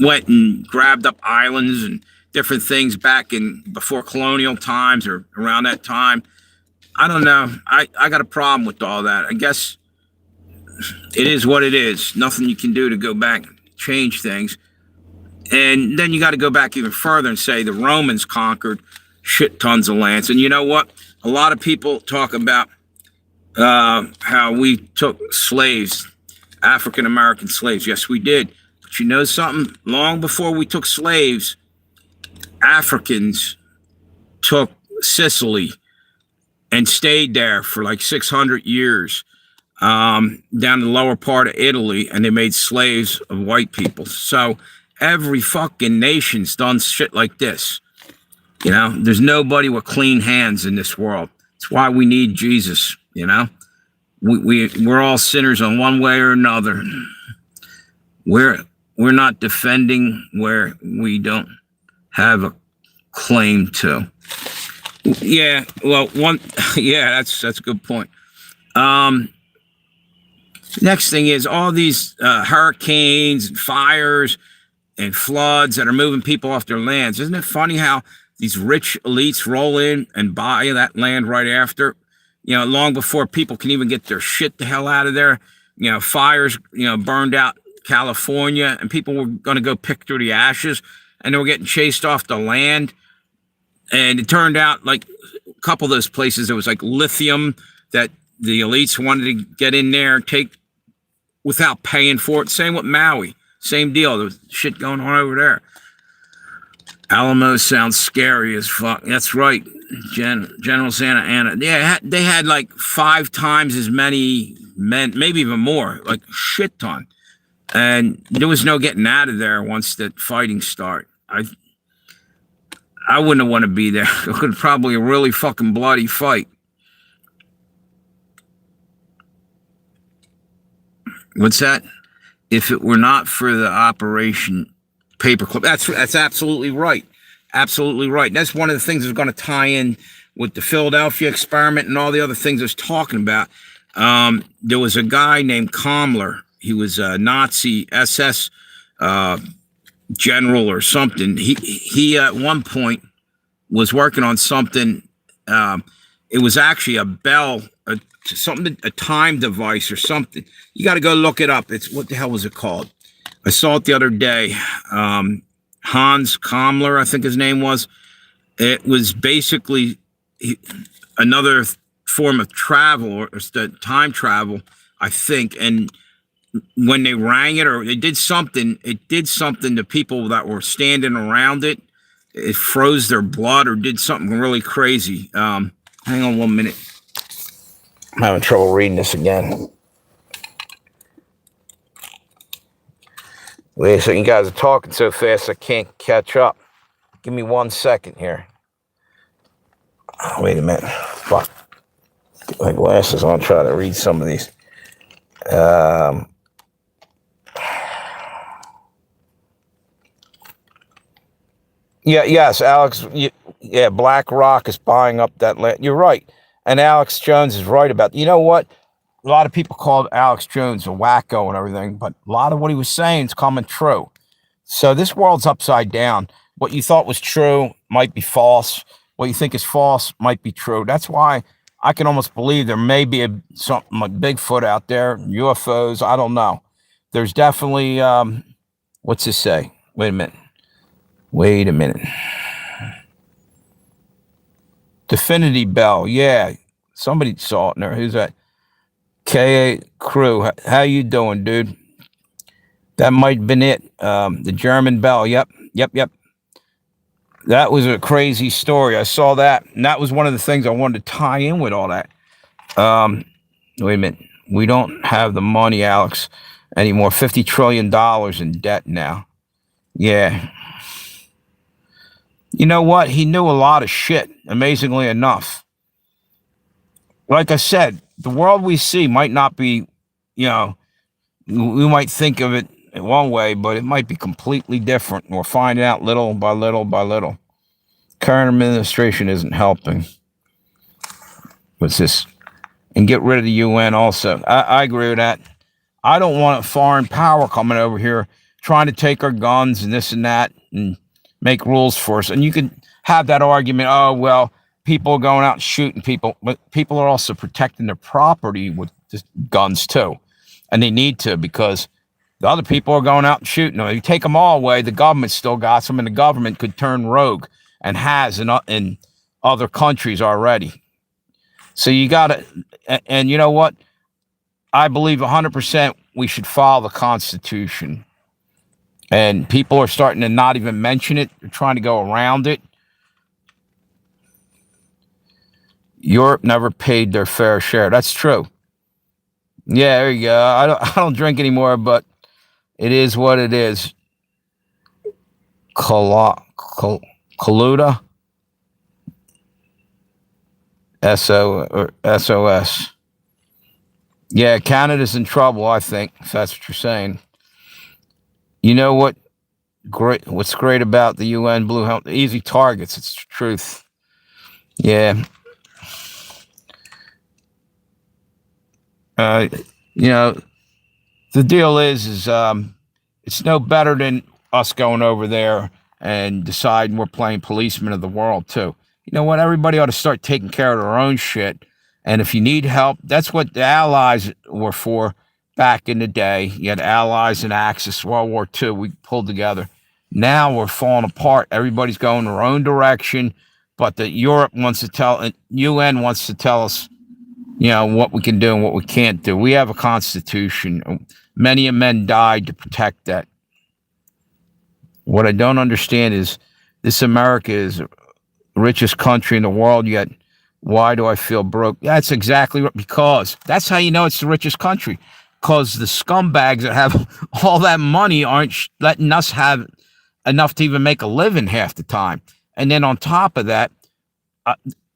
went and grabbed up islands and different things back in before colonial times or around that time. I don't know. I got a problem with all that. I guess it is what it is. Nothing you can do to go back and change things. And then you got to go back even further and say the Romans conquered shit tons of lands. And you know what? A lot of people talk about how we took slaves, African-American slaves. Yes, we did. But you know something? Long before we took slaves, Africans took Sicily and stayed there for like 600 years, down in the lower part of Italy, and they made slaves of white people. So every fucking nation's done shit like this. You know, there's nobody with clean hands in this world. That's why we need Jesus, you know? We're all sinners in one way or another. We're not defending where we don't have a claim to. Yeah, well, that's a good point. Next thing is all these hurricanes and fires and floods that are moving people off their lands. Isn't it funny how these rich elites roll in and buy that land right after? You know, long before people can even get their shit the hell out of there. You know, fires, you know, burned out California, and people were going to go pick through the ashes, and they were getting chased off the land. And it turned out, like, a couple of those places, there was like lithium that the elites wanted to get in there and take without paying for it. Same with Maui. Same deal. There was shit going on over there. Alamo sounds scary as fuck. That's right. General Santa Ana. Yeah, they had like 5 times as many men, maybe even more, like shit ton. And there was no getting out of there once the fighting started. I wouldn't want to be there. It was probably a really fucking bloody fight. What's that? If it were not for the Operation Paperclip. That's absolutely right. Absolutely right. That's one of the things that's going to tie in with the Philadelphia experiment and all the other things I was talking about. There was a guy named Kammler. He was a Nazi SS general or something. He at one point was working on something. It was actually a bell, a time device or something. You got to go look it up. It's what the hell was it called? I saw it the other day. Hans Kammler, I think his name was. It was basically another form of travel or time travel, I think. And when they rang it or they did something, it did something to people that were standing around it. It froze their blood or did something really crazy. Hang on 1 minute. I'm having trouble reading this again. Wait a second, you guys are talking so fast I can't catch up. Give me 1 second here. Wait a minute. Fuck. Get my glasses on, try to read some of these. Yes, Alex. Yeah, BlackRock is buying up that land. You're right. And Alex Jones is right about, you know what? A lot of people called Alex Jones a wacko and everything, but a lot of what he was saying is coming true. So this world's upside down. What you thought was true might be false. What you think is false might be true. That's why I can almost believe there may be something like Bigfoot out there, UFOs. I don't know. There's definitely, what's this say? Wait a minute. Definity Bell. Yeah. Somebody saw it in there. Who's that? K.A. Crew. How you doing, dude? That might have been it. The German Bell. Yep. That was a crazy story. I saw that. And that was one of the things I wanted to tie in with all that. Wait a minute. We don't have the money, Alex, anymore. $50 trillion in debt now. Yeah. You know what? He knew a lot of shit, amazingly enough. Like I said, the world we see might not be, we might think of it in one way, but it might be completely different. We're finding out little by little by little. Current administration isn't helping. What's this? And get rid of the UN also. I agree with that. I don't want a foreign power coming over here trying to take our guns and this and that and make rules for us. And you can have that argument, oh, well, people are going out and shooting people, but people are also protecting their property with guns too. And they need to, because the other people are going out and shooting them. If you take them all away, the government still got some, and the government could turn rogue and has in other countries already. So you got to, and you know what? I believe 100% we should follow the Constitution. And people are starting to not even mention it. They're trying to go around it. Europe never paid their fair share. That's true. Yeah, there you go. I don't drink anymore, but it is what it is. Coluda? SOS. Yeah, Canada's in trouble, I think, if that's what you're saying. You know what? What's great about the UN Blue Helmet? Easy targets. It's the truth. Yeah. The deal is it's no better than us going over there and deciding we're playing policemen of the world too. You know what? Everybody ought to start taking care of their own shit. And if you need help, that's what the Allies were for back in the day. You had Allies and Axis, World War II. We pulled together. Now we're falling apart. Everybody's going their own direction. But the UN wants to tell us, what we can do and what we can't do. We have a constitution. Many men died to protect that. What I don't understand is this America is the richest country in the world, yet why do I feel broke? That's exactly what, because that's how you know it's the richest country. Because the scumbags that have all that money aren't letting us have enough to even make a living half the time. And then on top of that,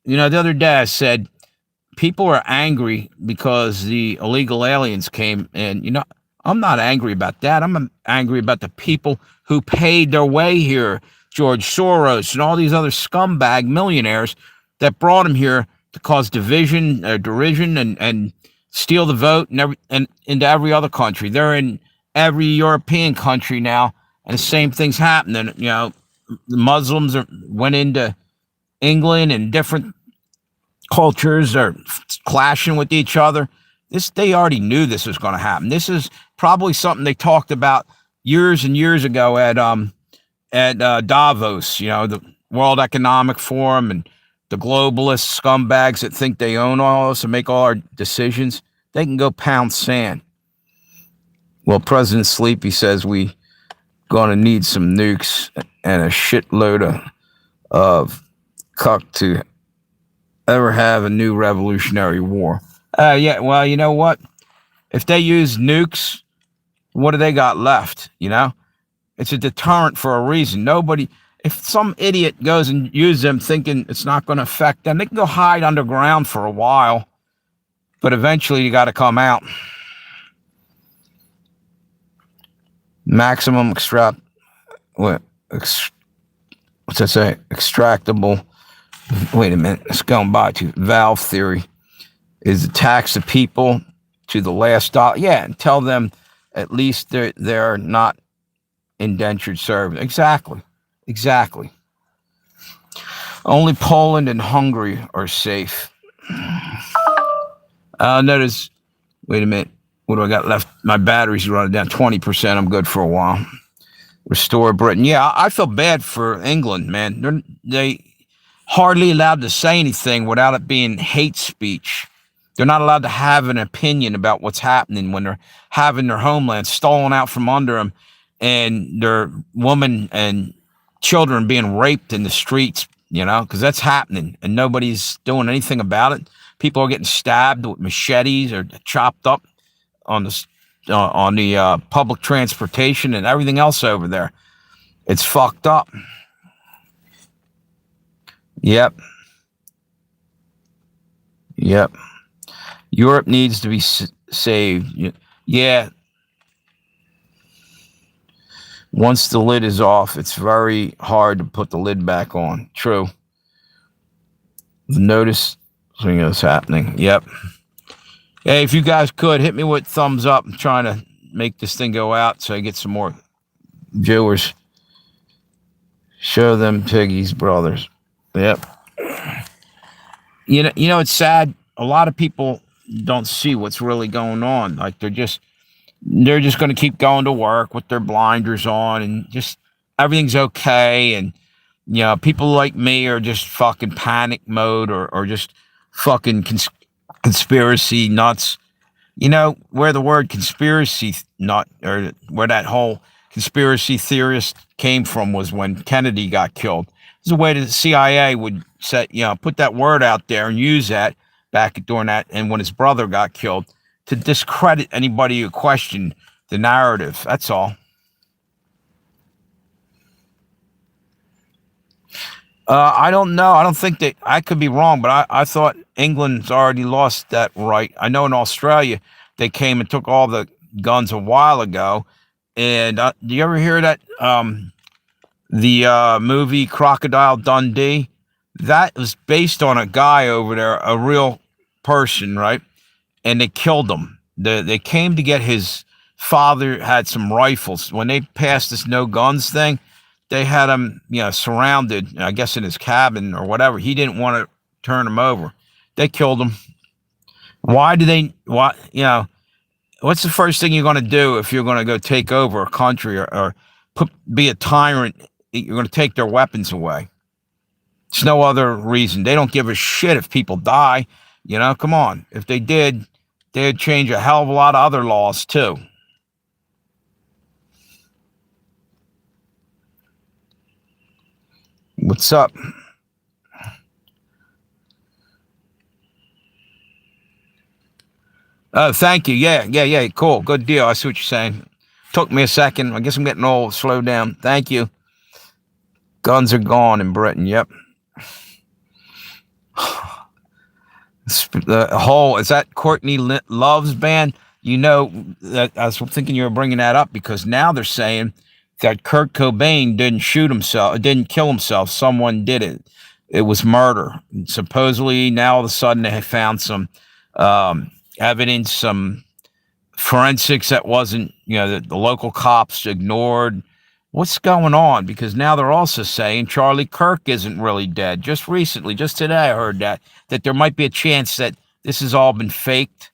the other day I said, people are angry because the illegal aliens came in. I'm not angry about that. I'm angry about the people who paid their way here. George Soros and all these other scumbag millionaires that brought them here to cause division, derision, and steal the vote and into every other country. They're in every European country now, and the same thing's happening. The Muslims went into England, and different cultures are clashing with each other. They already knew this was going to happen. This is probably something they talked about years and years ago at Davos, the World Economic Forum, and the globalist scumbags that think they own all us and make all our decisions, they can go pound sand. Well, President Sleepy says we gonna need some nukes and a shitload of cuck to ever have a new revolutionary war. Yeah, well, you know what? If they use nukes, what do they got left? You know, it's a deterrent for a reason. Nobody, if some idiot goes and uses them thinking it's not going to affect them, they can go hide underground for a while, but eventually you got to come out. Maximum what's that say? Extractable. Wait a minute, it's going by to valve theory. Is to tax the people to the last dollar. Yeah, and tell them at least they're not indentured servants. Exactly. Only Poland and Hungary are safe. Notice, wait a minute. What do I got left? My battery's running down 20%. I'm good for a while. Restore Britain. Yeah, I feel bad for England, man. They hardly allowed to say anything without it being hate speech. They're not allowed to have an opinion about what's happening when they're having their homeland stolen out from under them and their women and children being raped in the streets, you know, because that's happening and nobody's doing anything about it. People are getting stabbed with machetes or chopped up on the public transportation and everything else over there. It's fucked up. Yep. Europe needs to be saved. Yeah. Once the lid is off, it's very hard to put the lid back on. True. Notice something is happening. Yep. Hey, if you guys could, hit me with thumbs up. I'm trying to make this thing go out so I get some more viewers. Show them Piggy's brothers. Yep. You know, it's sad. A lot of people don't see what's really going on. Like they're just going to keep going to work with their blinders on and just everything's okay. And, you know, people like me are just fucking panic mode or just fucking conspiracy nuts. You know, where the word conspiracy nut or where that whole conspiracy theorist came from was when Kennedy got killed. It's a way that the CIA would put that word out there and use that back during that and when his brother got killed to discredit anybody who questioned the narrative. That's all. I don't know. I don't think that I could be wrong, but I thought England's already lost that right. I know in Australia they came and took all the guns a while ago. And do you ever hear that the movie Crocodile Dundee? That was based on a guy over there, a real person, right? And they killed him. They came to get his father had some rifles. When they passed this no guns thing, they had him, surrounded, I guess in his cabin or whatever. He didn't want to turn him over. They killed him. What's the first thing you're going to do if you're going to go take over a country or be a tyrant? You're going to take their weapons away. It's no other reason. They don't give a shit if people die. Come on. If they did, they'd change a hell of a lot of other laws too. What's up? Oh, thank you. Yeah. Cool. Good deal. I see what you're saying. Took me a second. I guess I'm getting old. Slow down. Thank you. Guns are gone in Britain. Yep. The whole, is that Courtney Love's band? I was thinking you were bringing that up because now they're saying that Kurt Cobain didn't kill himself. Someone did it. It was murder. And supposedly now all of a sudden they have found some evidence, some forensics that wasn't, the local cops ignored. What's going on? Because now they're also saying Charlie Kirk isn't really dead. Just recently, just today, I heard that there might be a chance that this has all been faked.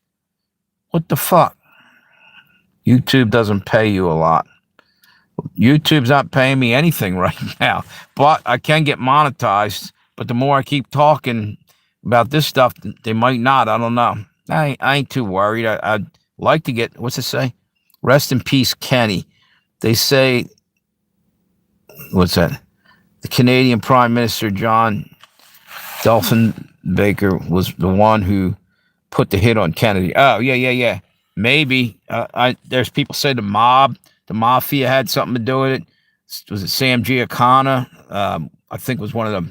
What the fuck? YouTube doesn't pay you a lot. YouTube's not paying me anything right now, but I can get monetized But the more I keep talking about this stuff, they might not. I don't know. I ain't too worried. I'd like to get, what's it say? Rest in peace, Kenny. They say, what's that? The Canadian Prime Minister, John Dolphin Baker, was the one who put the hit on Kennedy. Oh, yeah. Maybe. There's people say the mafia had something to do with it. Was it Sam Giancana? I think was one of the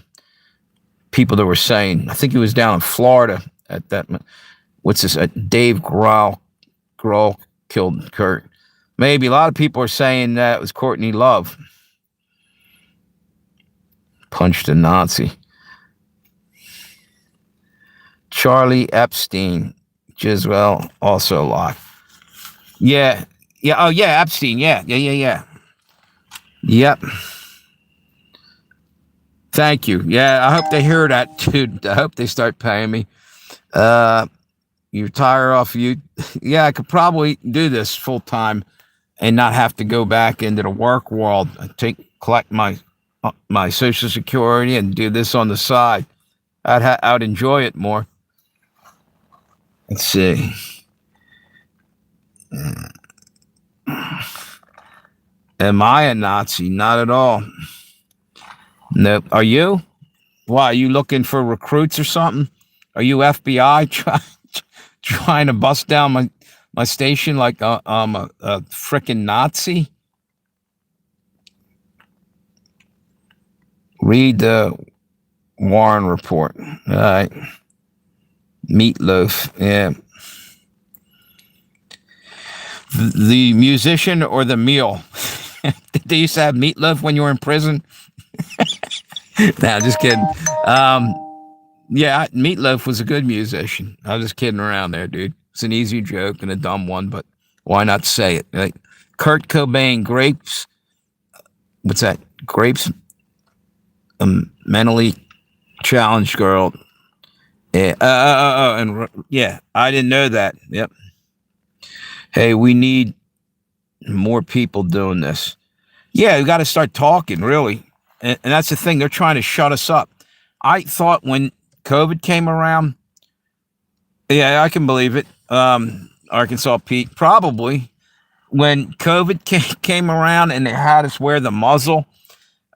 people that were saying. I think he was down in Florida at that. What's this? Dave Grohl killed Kurt. Maybe a lot of people are saying that it was Courtney Love. Punched a Nazi. Charlie Epstein, Giselle, also alive. Yeah. Oh, yeah, Epstein. Yeah. Yep. Thank you. Yeah, I hope they hear that, dude. I hope they start paying me. You retire off you. Yeah, I could probably do this full time and not have to go back into the work world. Collect my Social Security and do this on the side. I'd enjoy it more. Let's see. Am I a Nazi? Not at all. Nope. Are you? Why? Are you looking for recruits or something? Are you FBI trying to bust down my station like I'm a frickin' Nazi? Read the Warren report. All right. Meatloaf. Yeah. The musician or the meal? Did they used to have meatloaf when you were in prison? Nah, just kidding. Yeah, Meatloaf was a good musician. I was just kidding around there, dude. It's an easy joke and a dumb one, but why not say it? Like Kurt Cobain, grapes. What's that? Grapes. Mentally challenged girl. Yeah. Yeah, I didn't know that. Yep. Hey, we need more people doing this. Yeah, we got to start talking, really. And that's the thing. They're trying to shut us up. I thought when COVID came around, yeah, I can believe it. Arkansas Pete, probably when COVID came around and they had us wear the muzzle,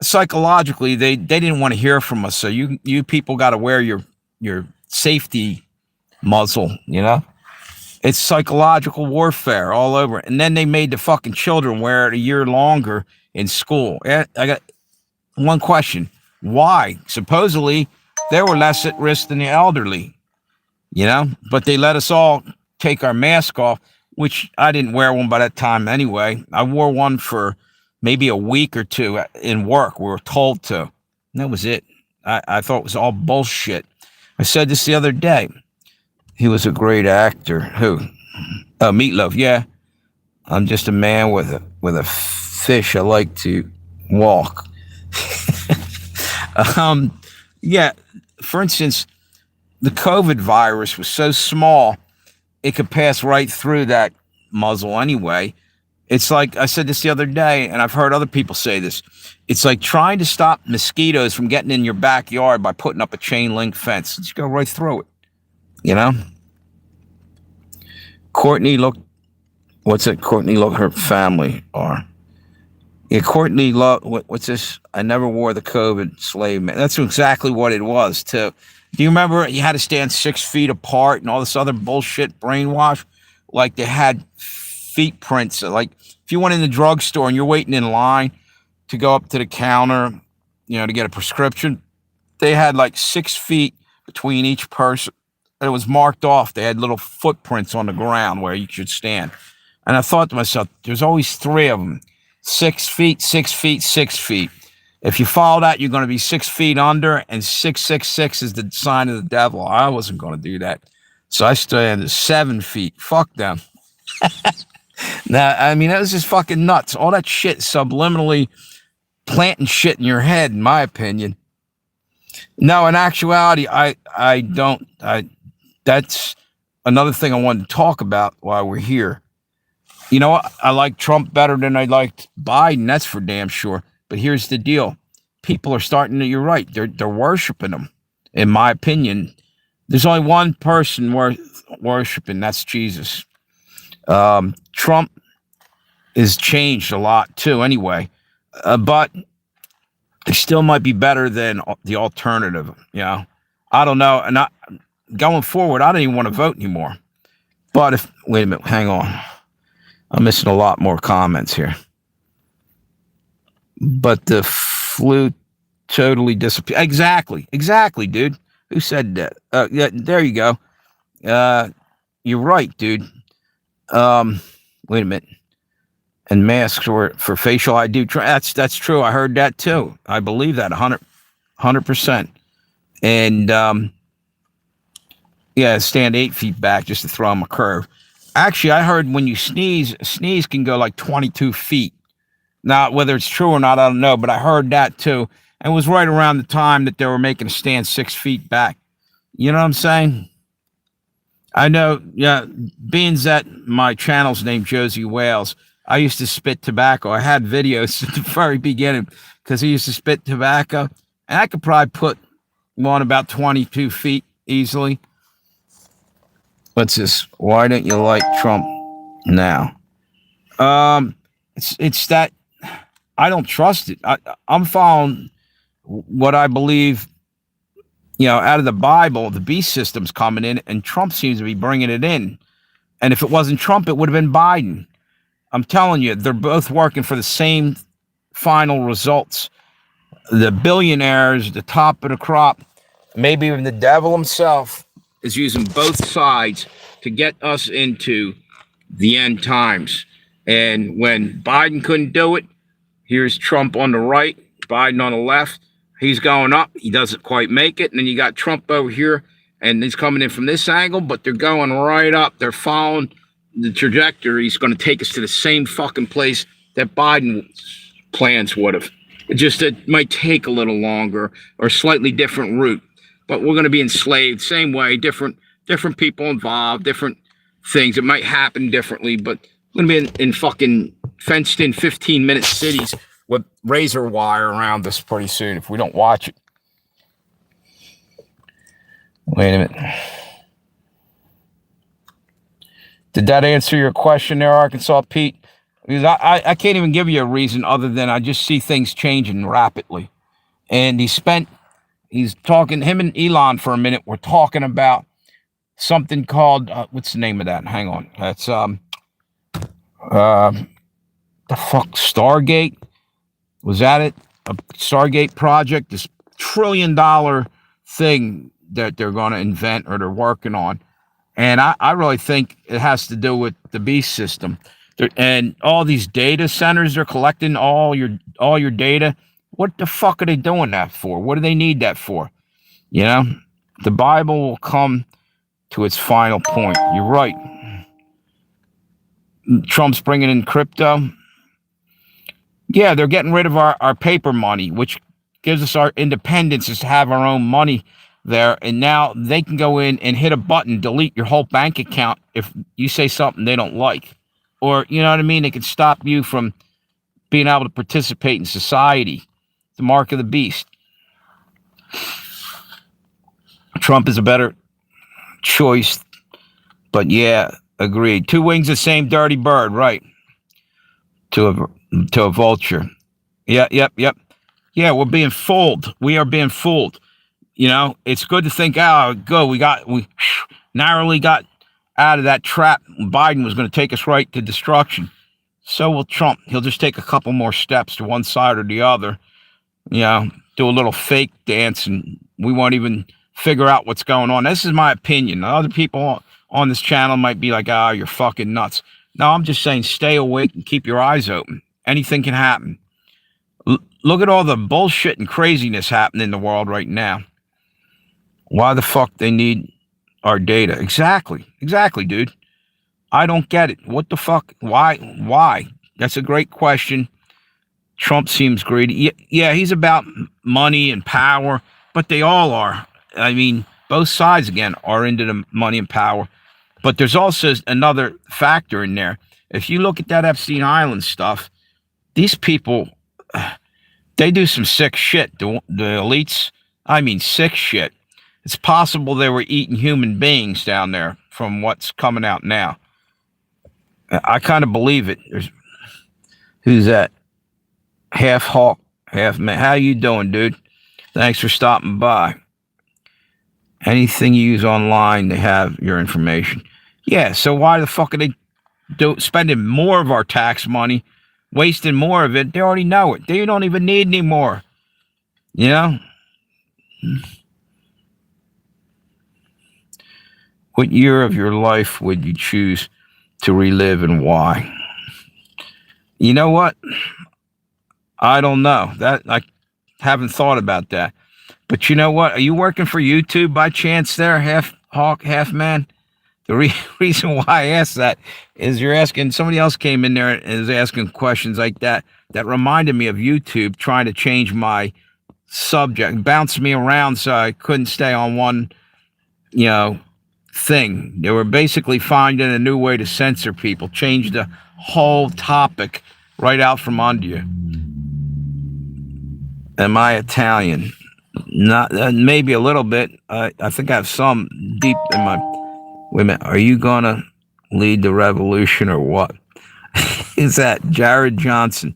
psychologically, they didn't want to hear from us. So you people got to wear your safety muzzle, you know? It's psychological warfare all over. And then they made the fucking children wear it a year longer in school. I got one question. Why? Supposedly, they were less at risk than the elderly, you know? But they let us all take our mask off, which I didn't wear one by that time anyway. I wore one for maybe a week or two in work. We were told to. And that was it. I thought it was all bullshit. I said this the other day. He was a great actor. Who? Meatloaf. Yeah. I'm just a man with a fish. I like to walk. Yeah. For instance, the COVID virus was so small, it could pass right through that muzzle anyway. It's like, I said this the other day, and I've heard other people say this. It's like trying to stop mosquitoes from getting in your backyard by putting up a chain link fence. Just go right through it. You know? Courtney, look, what's it? Courtney, look, her family are. Yeah, Courtney, look, what's this? I never wore the COVID slave man. That's exactly what it was, too. Do you remember you had to stand 6 feet apart and all this other bullshit brainwash? Like they had feet prints. Like if you went in the drugstore and you're waiting in line to go up to the counter, you know, to get a prescription, they had like 6 feet between each person. And it was marked off. They had little footprints on the ground where you should stand. And I thought to myself, there's always 3 of them. 6 feet, 6 feet, 6 feet. If you follow that, you're going to be 6 feet under, and 666 is the sign of the devil. I wasn't going to do that. So I stood at 7 feet. Fuck them. Now, I mean, that was just fucking nuts. All that shit subliminally planting shit in your head, in my opinion. No, in actuality, I don't. That's another thing I wanted to talk about while we're here. You know what? I like Trump better than I liked Biden. That's for damn sure. But here's the deal. people are starting to, you're right, they're worshiping him. In my opinion, there's only one person worth worshiping, that's Jesus. Trump has changed a lot too anyway, but it still might be better than the alternative. I don't know. And going forward, I don't even want to vote anymore. But if, wait a minute, hang on. I'm missing a lot more comments here. But the flu totally disappeared. Exactly, dude. Who said that? Yeah, there you go. You're right, dude. Wait a minute. And masks for facial ID. That's true. I heard that too. I believe that 100%. And yeah, stand 8 feet back just to throw them a curve. Actually, I heard when you sneeze, a sneeze can go like 22 feet. Now, whether it's true or not, I don't know, but I heard that too. And it was right around the time that they were making a stand 6 feet back. You know what I'm saying? I know, yeah, being that my channel's named Josey Wales, I used to spit tobacco. I had videos at the very beginning because he used to spit tobacco. And I could probably put one about 22 feet easily. What's this? Why don't you like Trump now? It's that I don't trust it. I'm following what I believe, out of the Bible. The beast system's coming in, and Trump seems to be bringing it in. And if it wasn't Trump, it would have been Biden. I'm telling you, they're both working for the same final results. The billionaires, the top of the crop, maybe even the devil himself, is using both sides to get us into the end times. And when Biden couldn't do it, here's Trump on the right, Biden on the left. He's going up. He doesn't quite make it. And then you got Trump over here, and he's coming in from this angle, but they're going right up. They're following the trajectory. He's going to take us to the same fucking place that Biden's plans would have. It might take a little longer or slightly different route. But we're going to be enslaved same way, different people involved, different things. It might happen differently, but we're going to be in fucking fenced-in 15-minute cities with razor wire around us pretty soon if we don't watch it. Wait a minute. Did that answer your question there, Arkansas Pete? Because I can't even give you a reason other than I just see things changing rapidly. And he's talking, him and Elon for a minute, we're talking about something called, what's the name of that? Hang on. That's, the fuck, Stargate? Was that it? A Stargate project? This $1 trillion thing that they're going to invent or they're working on. And I really think it has to do with the beast system. And all these data centers, they're collecting all your data. What the fuck are they doing that for? What do they need that for? The Bible will come to its final point. You're right. Trump's bringing in crypto. Yeah, they're getting rid of our paper money, which gives us our independence, is to have our own money there. And now they can go in and hit a button, delete your whole bank account if you say something they don't like. Or, you know what I mean? They can stop you from being able to participate in society. The mark of the beast. Trump is a better choice, but yeah, agreed. Two wings, the same dirty bird, right? To a vulture. Yep. Yeah, we're being fooled. We are being fooled. It's good to think, we narrowly got out of that trap. Biden was going to take us right to destruction. So will Trump. He'll just take a couple more steps to one side or the other. Do a little fake dance, and we won't even figure out what's going on. This is my opinion. Other people on this channel might be like, you're fucking nuts. No, I'm just saying stay awake and keep your eyes open. Anything can happen. Look at all the bullshit and craziness happening in the world right now. Why the fuck they need our data? Exactly, dude. I don't get it. What the fuck? Why? That's a great question. Trump seems greedy. Yeah, he's about money and power, but they all are. I mean, both sides, again, are into the money and power. But there's also another factor in there. If you look at that Epstein Island stuff, these people, They do some sick shit. The elites, I mean, sick shit. It's possible they were eating human beings down there from what's coming out now. I kind of believe it. Who's that? Half hawk, half man. How you doing, dude? Thanks for stopping by. Anything you use online, they have your information. Yeah, so why the fuck are they spending more of our tax money, wasting more of it? They already know it. They don't even need any more. You know? What year of your life would you choose to relive and why? You know what? I don't know. That I haven't thought about that. But you know what? Are you working for YouTube by chance there, half hawk, half man? The reason why I asked that is you're asking, somebody else came in there and is asking questions like that. That reminded me of YouTube trying to change my subject, bounce me around so I couldn't stay on one, thing. They were basically finding a new way to censor people, change the whole topic right out from under you. Am I Italian? Not maybe a little bit. I think I have some deep in my. Wait a minute. Are you gonna lead the revolution or what? Is that Jared Johnson?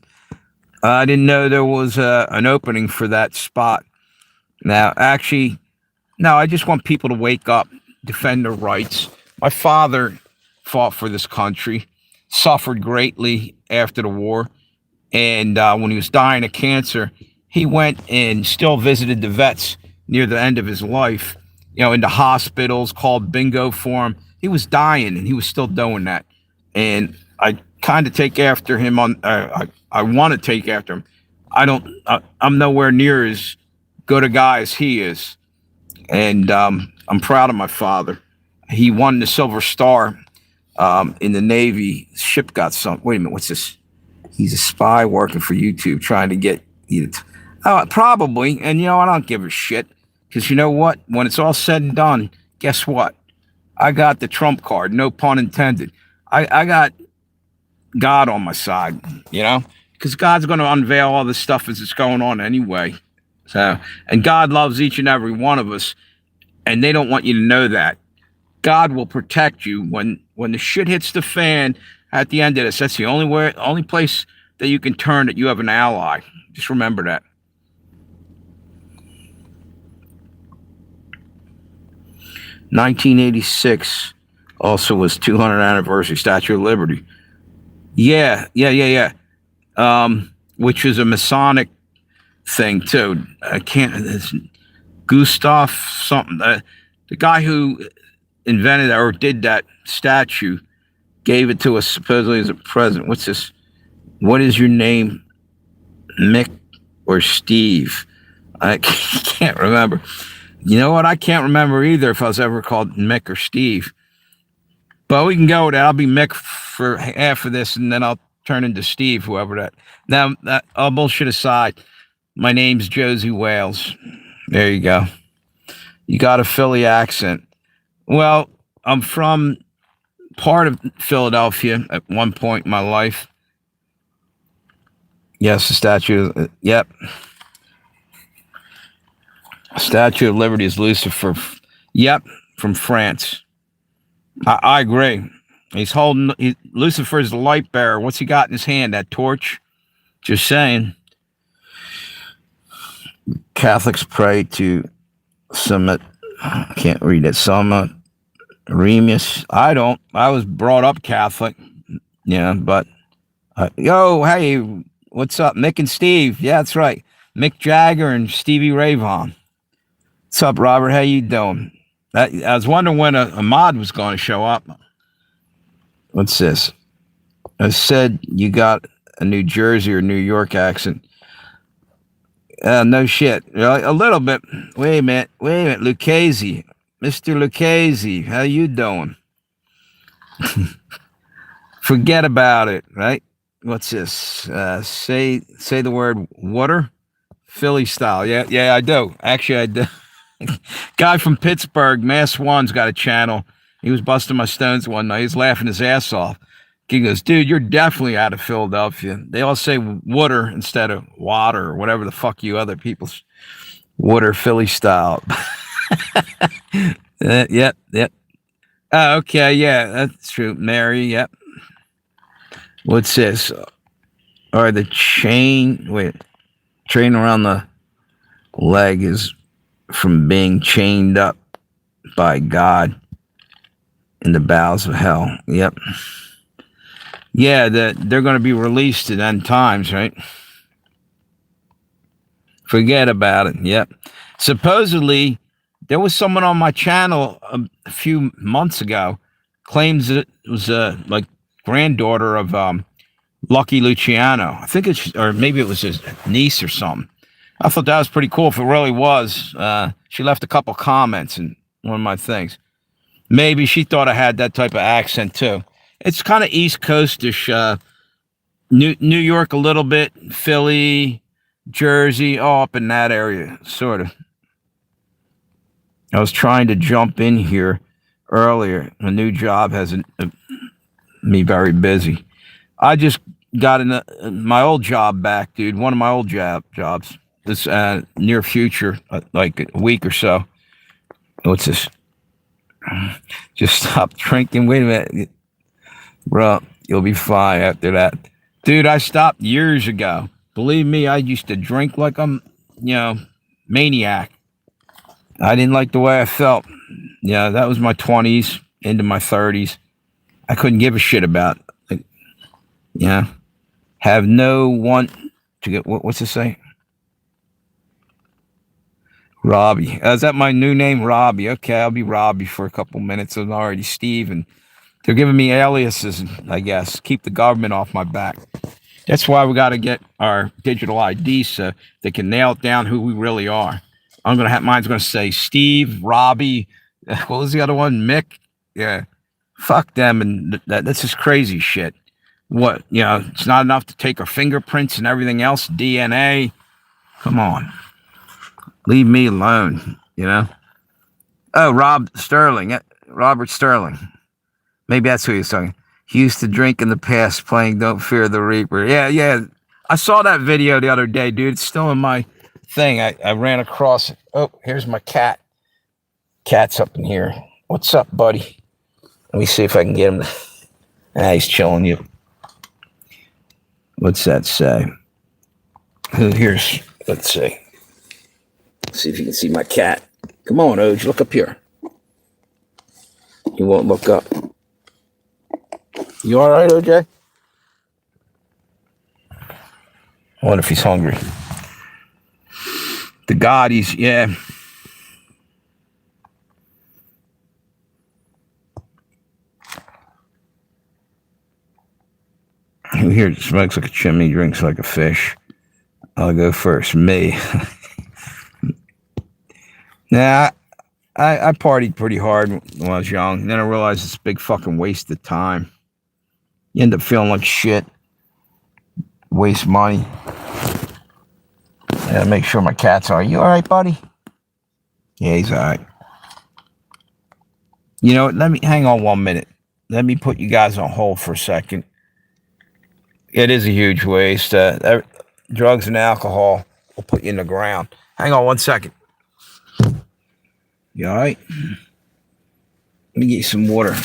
I didn't know there was an opening for that spot. Now, actually, no. I just want people to wake up, defend their rights. My father fought for this country, suffered greatly after the war, and when he was dying of cancer, he went and still visited the vets near the end of his life, into hospitals, called bingo for him. He was dying, and he was still doing that. And I kind of take after him on. I want to take after him. I'm nowhere near as good a guy as he is, and I'm proud of my father. He won the Silver Star in the Navy. Ship got some. Wait a minute, what's this? He's a spy working for YouTube, trying to get you. Probably, and I don't give a shit, because you know what? When it's all said and done, guess what? I got the trump card, no pun intended. I got God on my side, because God's going to unveil all this stuff as it's going on anyway. So, and God loves each and every one of us, and they don't want you to know that. God will protect you when the shit hits the fan at the end of this. That's the only place that you can turn that you have an ally. Just remember that. (1986) also was 200th anniversary Statue of Liberty. Yeah. Which is a Masonic thing too. I can't. Gustav something. The guy who invented or did that statue gave it to us supposedly as a present. What's this? What is your name, Mick or Steve? I can't remember. You know what? I can't remember either if I was ever called Mick or Steve. But we can go with that. I'll be Mick for half of this, and then I'll turn into Steve, whoever that. Now, all bullshit aside, my name's Josey Wales. There you go. You got a Philly accent. Well, I'm from part of Philadelphia at one point in my life. Yes, the statue. Yep. Statue of Liberty is Lucifer. Yep, from France. I agree. He's holding. Lucifer's the light bearer. What's he got in his hand? That torch? Just saying. Catholics pray to Summit. I can't read it. Summit. Remus. I don't. I was brought up Catholic. Yeah, but. Yo, hey, what's up? Mick and Steve. Yeah, that's right. Mick Jagger and Stevie Ray Vaughan. What's up, Robert? How you doing? I was wondering when a mod was going to show up. What's this? I said you got a New Jersey or New York accent. No shit. A little bit. Wait a minute. Lucchese. Mr. Lucchese, how you doing? Forget about it, right? What's this? Say the word water. Philly style. Yeah, I do. Actually, I do. Guy from Pittsburgh, Mass One's got a channel. He was busting my stones one night. He's laughing his ass off. He goes, dude, you're definitely out of Philadelphia. They all say water instead of water or whatever the fuck you other people's water Philly style. Yep. Oh, okay, yeah, that's true. Mary, yep. What's this? Or the chain around the leg is from being chained up by God in the bowels of hell. Yep. Yeah, they're going to be released at end times, right? Forget about it. Yep. Supposedly, there was someone on my channel a few months ago claims it was like granddaughter of Lucky Luciano. I think it's, or maybe it was his niece or something. I thought that was pretty cool. If it really was, she left a couple comments in one of my things. Maybe she thought I had that type of accent too. It's kind of East Coastish, New York a little bit, Philly, Jersey, all up in that area, sort of. I was trying to jump in here earlier. A new job has me very busy. I just got my old job back, dude. One of my old jobs. This near future, like a week or so. What's this? Just stop drinking. Wait a minute. Bro, you'll be fine after that. Dude, I stopped years ago. Believe me, I used to drink like I'm, maniac. I didn't like the way I felt. Yeah, that was my 20s into my 30s. I couldn't give a shit about it. Have no want to get, what's it say? Robbie. Is that my new name? Robbie. Okay, I'll be Robbie for a couple minutes. I'm already Steve, and they're giving me aliases, I guess. Keep the government off my back. That's why we got to get our digital ID so they can nail down who we really are. Mine's going to say Steve, Robbie. What was the other one? Mick? Yeah. Fuck them. And that's just crazy shit. What? It's not enough to take our fingerprints and everything else. DNA. Come on. Leave me alone, Oh, Robert Sterling. Maybe that's who he was talking. He used to drink in the past playing Don't Fear the Reaper. Yeah. I saw that video the other day, dude. It's still in my thing. I ran across it. Oh, here's my cat. Cat's up in here. What's up, buddy? Let me see if I can get him. He's chilling you. What's that say? Let's see. See if you can see my cat. Come on, Oj, look up here. He won't look up. You all right, OJ? I wonder if he's hungry. The God, yeah. Who here smokes like a chimney, drinks like a fish? I'll go first. Me. Nah, I partied pretty hard when I was young. Then I realized it's a big fucking waste of time. You end up feeling like shit. Waste money. Yeah, make sure my cat's all right. You all right, buddy? Yeah, he's all right. You know what? Let me hang on 1 minute. Let me put you guys on hold for a second. It is a huge waste. Drugs and alcohol will put you in the ground. Hang on 1 second. You all right? Let me get you some water.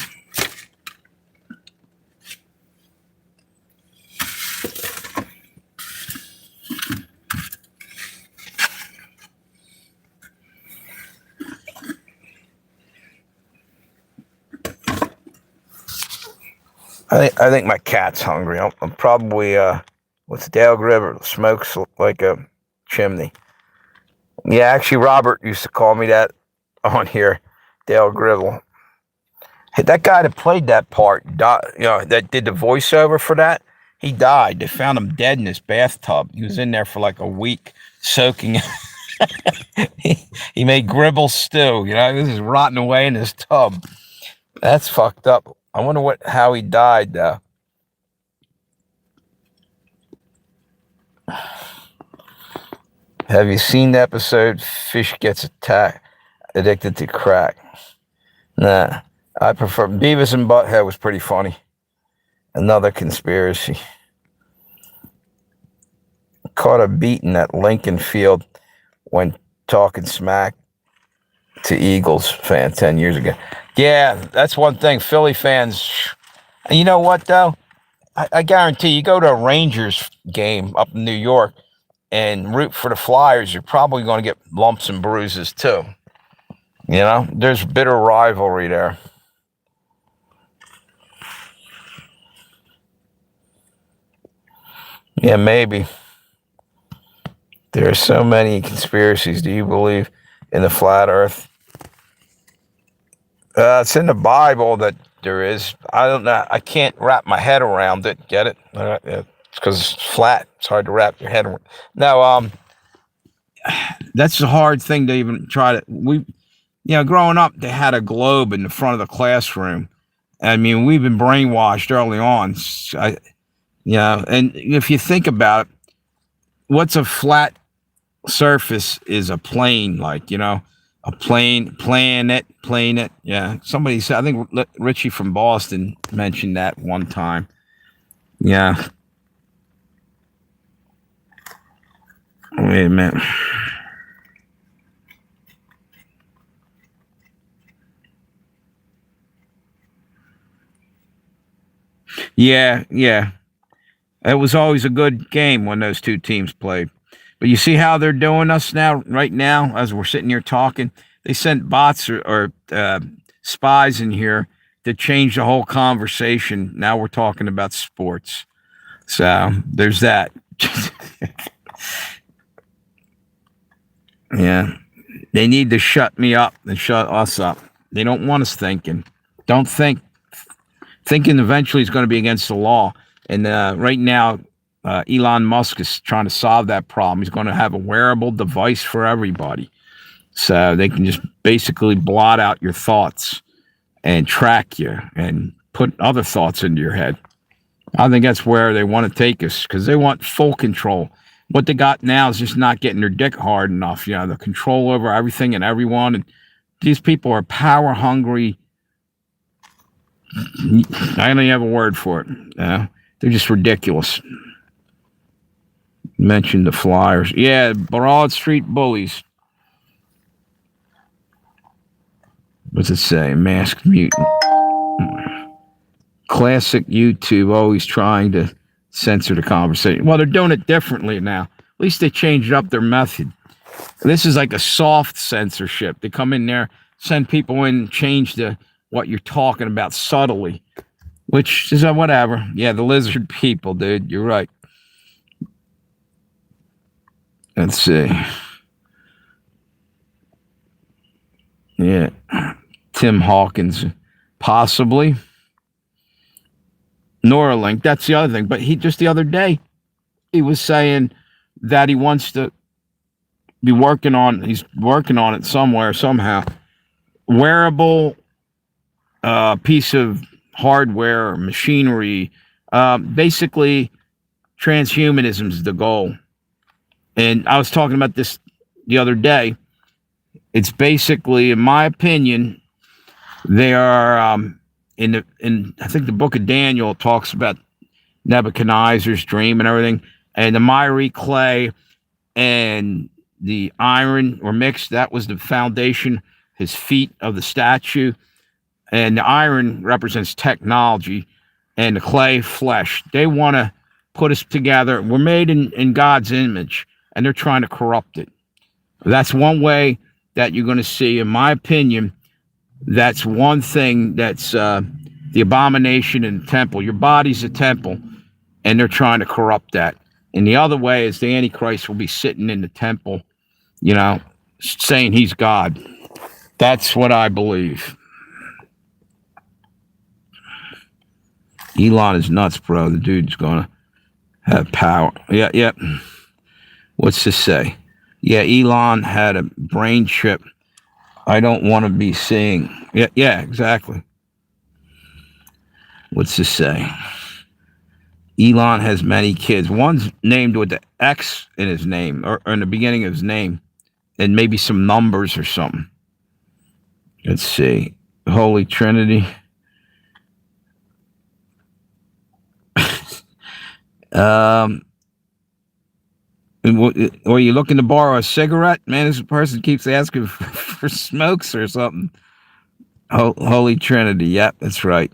I think my cat's hungry. I'm probably, what's Dale Gribber? Smokes like a chimney. Yeah, actually, Robert used to call me that on here, Dale Gribble. Hey, that guy that played that part, that did the voiceover for that, he died. They found him dead in his bathtub. He was in there for like a week soaking. He made Gribble stew. This is rotting away in his tub. That's fucked up. I wonder how he died, though. Have you seen the episode Fish Gets Addicted to Crack? Nah, I prefer Beavis and Butthead was pretty funny. Another conspiracy. Caught a beating at Lincoln Field when talking smack to Eagles fan 10 years ago. Yeah, that's one thing. Philly fans, and you know what, though? I guarantee you go to a Rangers game up in New York and root for the Flyers, you're probably going to get lumps and bruises, too. You know, there's bitter rivalry there. Yeah, maybe. There are so many conspiracies. Do you believe in the flat earth? It's in the Bible that there is. I don't know. I can't wrap my head around it. Get it? It's because it's flat. It's hard to wrap your head around. No, that's a hard thing to even try to. Growing up, they had a globe in the front of the classroom. I mean, we've been brainwashed early on. And if you think about it, what's a flat surface is a plane, a planet. Yeah. Somebody said, I think Richie from Boston mentioned that one time. Yeah. Wait a minute. Yeah. It was always a good game when those two teams played. But you see how they're doing us now, right now, as we're sitting here talking? They sent bots or spies in here to change the whole conversation. Now we're talking about sports. So there's that. Yeah. They need to shut me up and shut us up. They don't want us thinking. Don't think. Thinking eventually is going to be against the law. And right now, Elon Musk is trying to solve that problem. He's going to have a wearable device for everybody. So they can just basically blot out your thoughts and track you and put other thoughts into your head. I think that's where they want to take us because they want full control. What they got now is just not getting their dick hard enough. The control over everything and everyone. And these people are power hungry. I don't even have a word for it. They're just ridiculous. Mentioned the Flyers. Yeah, Broad Street Bullies. What's it say? Masked Mutant. Classic YouTube, always trying to censor the conversation. Well, they're doing it differently now. At least they changed up their method. This is like a soft censorship. They come in there, send people in, change what you're talking about subtly, which is whatever. Yeah, the lizard people, dude. You're right. Let's see. Yeah. Tim Hawkins, possibly. Neuralink, that's the other thing. But just the other day, he was saying that he wants to be he's working on it somewhere, somehow. Wearable piece of hardware or machinery. Basically, transhumanism is the goal. And I was talking about this the other day. It's basically, in my opinion, they are in I think the book of Daniel talks about Nebuchadnezzar's dream and everything, and the miry clay and the iron were mixed. That was the foundation, his feet of the statue, and the iron represents technology, and the clay flesh. They want to put us together. We're made in God's image, and they're trying to corrupt it. That's one way that you're going to see, in my opinion. That's one thing that's the abomination in the temple. Your body's a temple, and they're trying to corrupt that. And the other way is the Antichrist will be sitting in the temple, saying he's God. That's what I believe. Elon is nuts, bro. The dude's going to have power. Yeah. What's this say? Yeah, Elon had a brain chip I don't want to be seeing. Yeah, exactly. What's this say? Elon has many kids. One's named with the X in his name, or in the beginning of his name, and maybe some numbers or something. Let's see. Holy Trinity. Um, or you looking to borrow a cigarette? Man, this person keeps asking for smokes or something. Holy Trinity. Yep, that's right.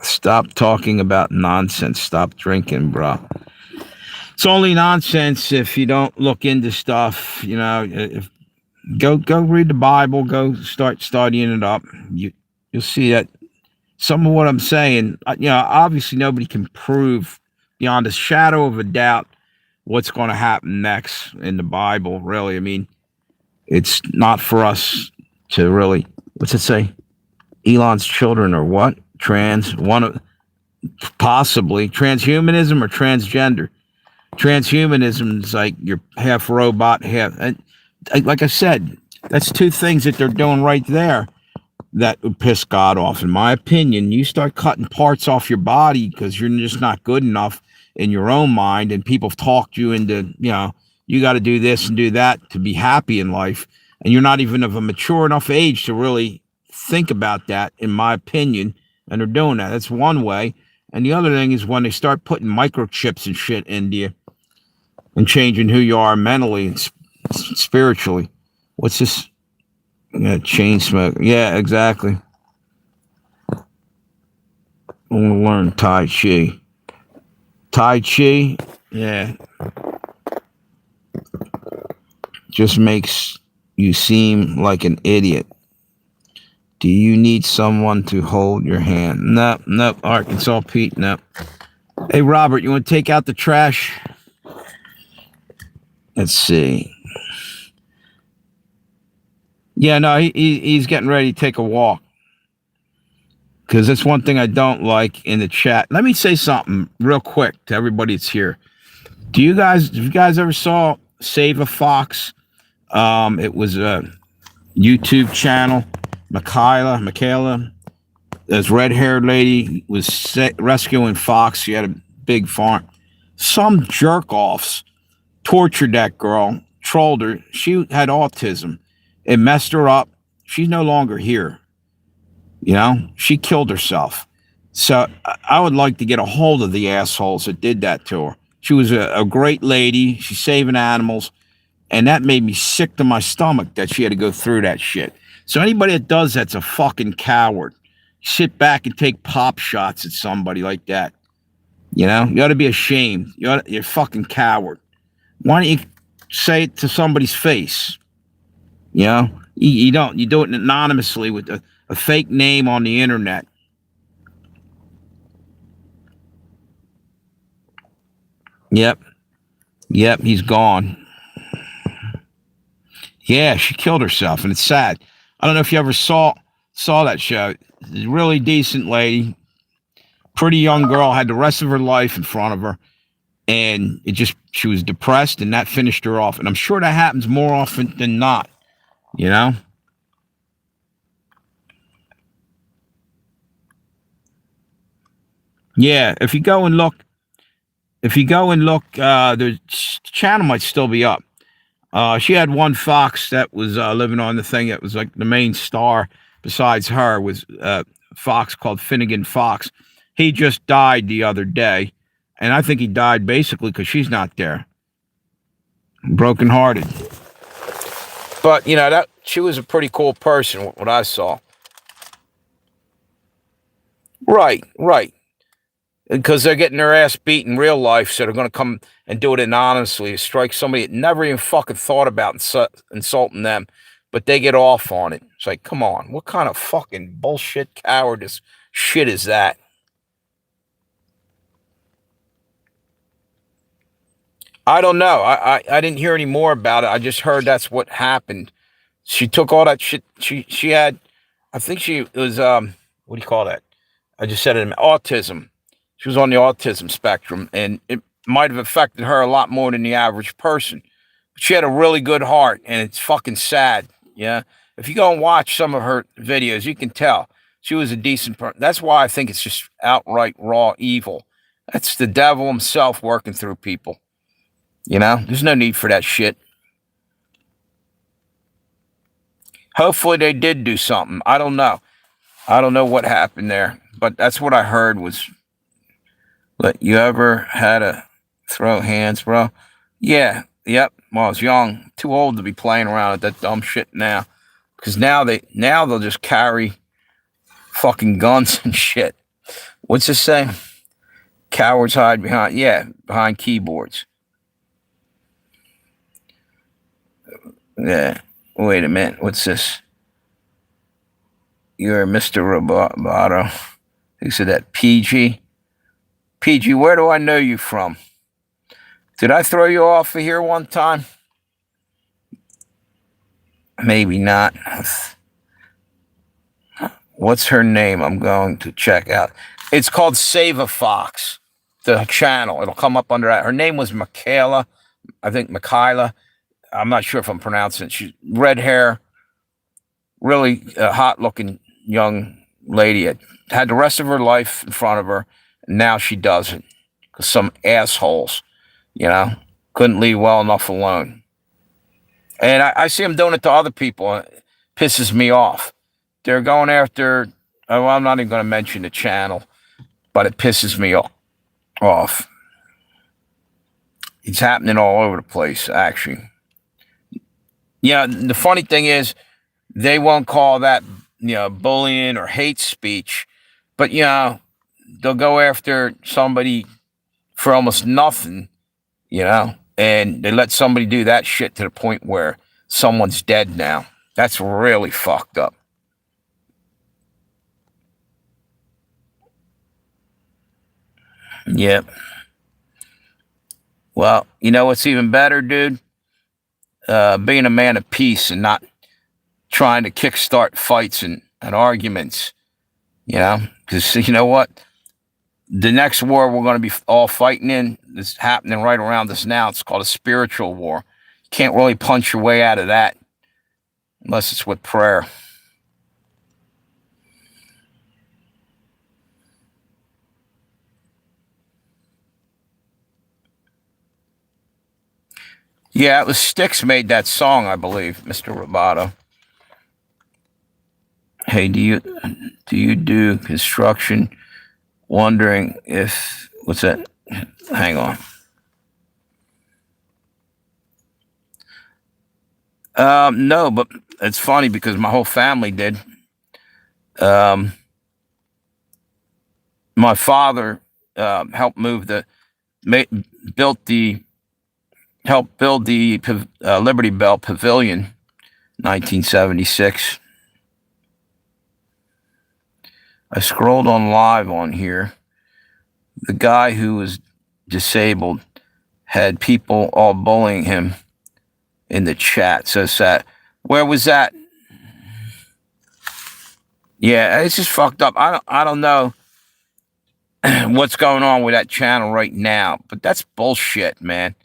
Stop talking about nonsense. Stop drinking, bro. It's only nonsense if you don't look into stuff. You know, if, go read the Bible. Go start studying it up. You'll see that some of what I'm saying. You know, obviously nobody can prove beyond a shadow of a doubt what's going to happen next in the Bible. Really, I mean, it's not for us to really. What's it say? Elon's children are what? Trans. One of possibly transhumanism or transgender. Transhumanism is like you're half robot, half. And like I said, that's two things that they're doing right there that would piss God off. In my opinion, you start cutting parts off your body because you're just not good enough in your own mind, and people have talked you into, you know, you got to do this and do that to be happy in life, and you're not even of a mature enough age to really think about that, in my opinion. And they're doing that. That's one way. And the other thing is when they start putting microchips and shit into you and changing who you are mentally and spiritually. What's this? Yeah, chain smoke. Yeah, exactly. I want to learn Tai Chi. Tai Chi, yeah, just makes you seem like an idiot. Do you need someone to hold your hand? Nope, nope. Arkansas Pete, nope. Hey, Robert, you want to take out the trash? Let's see. Yeah, no, he's getting ready to take a walk. Because that's one thing I don't like in the chat. Let me say something real quick to everybody that's here. Have you guys ever saw Save a Fox? It was a YouTube channel. Michaela, this red-haired lady was rescuing fox. She had a big farm. Some jerk-offs tortured that girl, trolled her. She had autism. It messed her up. She's no longer here. You know, she killed herself. So I would like to get a hold of the assholes that did that to her. She was a great lady. She's saving animals. And that made me sick to my stomach that she had to go through that shit. So anybody that does that's a fucking coward. Sit back and take pop shots at somebody like that. You know, you ought to be ashamed. You're a fucking coward. Why don't you say it to somebody's face? You know, you don't. You do it anonymously with a fake name on the internet. Yep, he's gone. Yeah, she killed herself, and it's sad. I don't know if you ever saw that show. Really decent lady, pretty young girl, had the rest of her life in front of her, and she was depressed, and that finished her off. And I'm sure that happens more often than not. You know. Yeah, if you go and look, the channel might still be up. She had one fox that was living on the thing that was like the main star. Besides her was a fox called Finnegan Fox. He just died the other day, and I think he died basically because she's not there. Brokenhearted. But you know that she was a pretty cool person. What I saw. Right. Because they're getting their ass beat in real life, so they're going to come and do it anonymously to strike somebody that never even fucking thought about insulting them, but they get off on it. It's like, come on, what kind of fucking bullshit cowardice shit is that? I don't know. I didn't hear any more about it. I just heard that's what happened. She took all that shit. She had, I think she was what do you call that? I just said it, autism. She was on the autism spectrum, and it might have affected her a lot more than the average person. But she had a really good heart, and it's fucking sad. Yeah. If you go and watch some of her videos, you can tell she was a decent person. That's why I think it's just outright raw evil. That's the devil himself working through people. You know, there's no need for that shit. Hopefully they did do something. I don't know. I don't know what happened there, but that's what I heard was But you ever had to throw hands, bro? Yeah, yep. When I was young, too old to be playing around with that dumb shit now. Because now they'll just carry fucking guns and shit. What's this say? Cowards hide behind keyboards. Yeah. Wait a minute. What's this? You're Mr. Roboto. Who said that? PG? PG, where do I know you from? Did I throw you off of here one time? Maybe not. What's her name? I'm going to check out. It's called Save a Fox, the channel. It'll come up under that. Her name was Michaela. I think Michaela. I'm not sure if I'm pronouncing it. She's red hair, really hot looking young lady. Had the rest of her life in front of her. And now she doesn't. Because some assholes, couldn't leave well enough alone. And I see them doing it to other people. It pisses me off. They're going after, well, I'm not even going to mention the channel, but it pisses me off. It's happening all over the place, actually. The funny thing is, they won't call that, bullying or hate speech, but, they'll go after somebody for almost nothing, and they let somebody do that shit to the point where someone's dead now. That's really fucked up. Yep. Well, you know what's even better, dude? Being a man of peace and not trying to kickstart fights and arguments, because you know what? The next war we're going to be all fighting in is happening right around us now. It's called a spiritual war. You can't really punch your way out of that unless it's with prayer. Yeah, it was Styx made that song, I believe, Mr. Roboto. Hey, do you do construction? Wondering if, what's that? Hang on. No, but it's funny because my whole family did. My father helped build the Liberty Bell Pavilion, 1976. I scrolled on live on here. The guy who was disabled had people all bullying him in the chat. So sad. Where was that? Yeah, it's just fucked up. I don't know what's going on with that channel right now, but that's bullshit, man.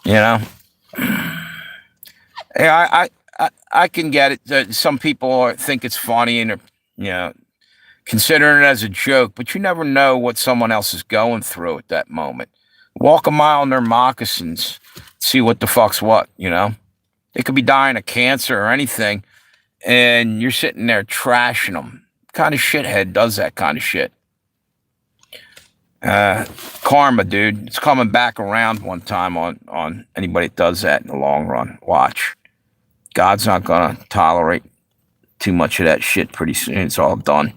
Yeah, I can get it. Some people think it's funny and considering it as a joke, but you never know what someone else is going through at that moment. Walk a mile in their moccasins, see what the fuck's what, They could be dying of cancer or anything, and you're sitting there trashing them. What kind of shithead does that kind of shit? Karma, dude. It's coming back around one time on anybody that does that in the long run. Watch. God's not going to tolerate too much of that shit pretty soon. It's all done.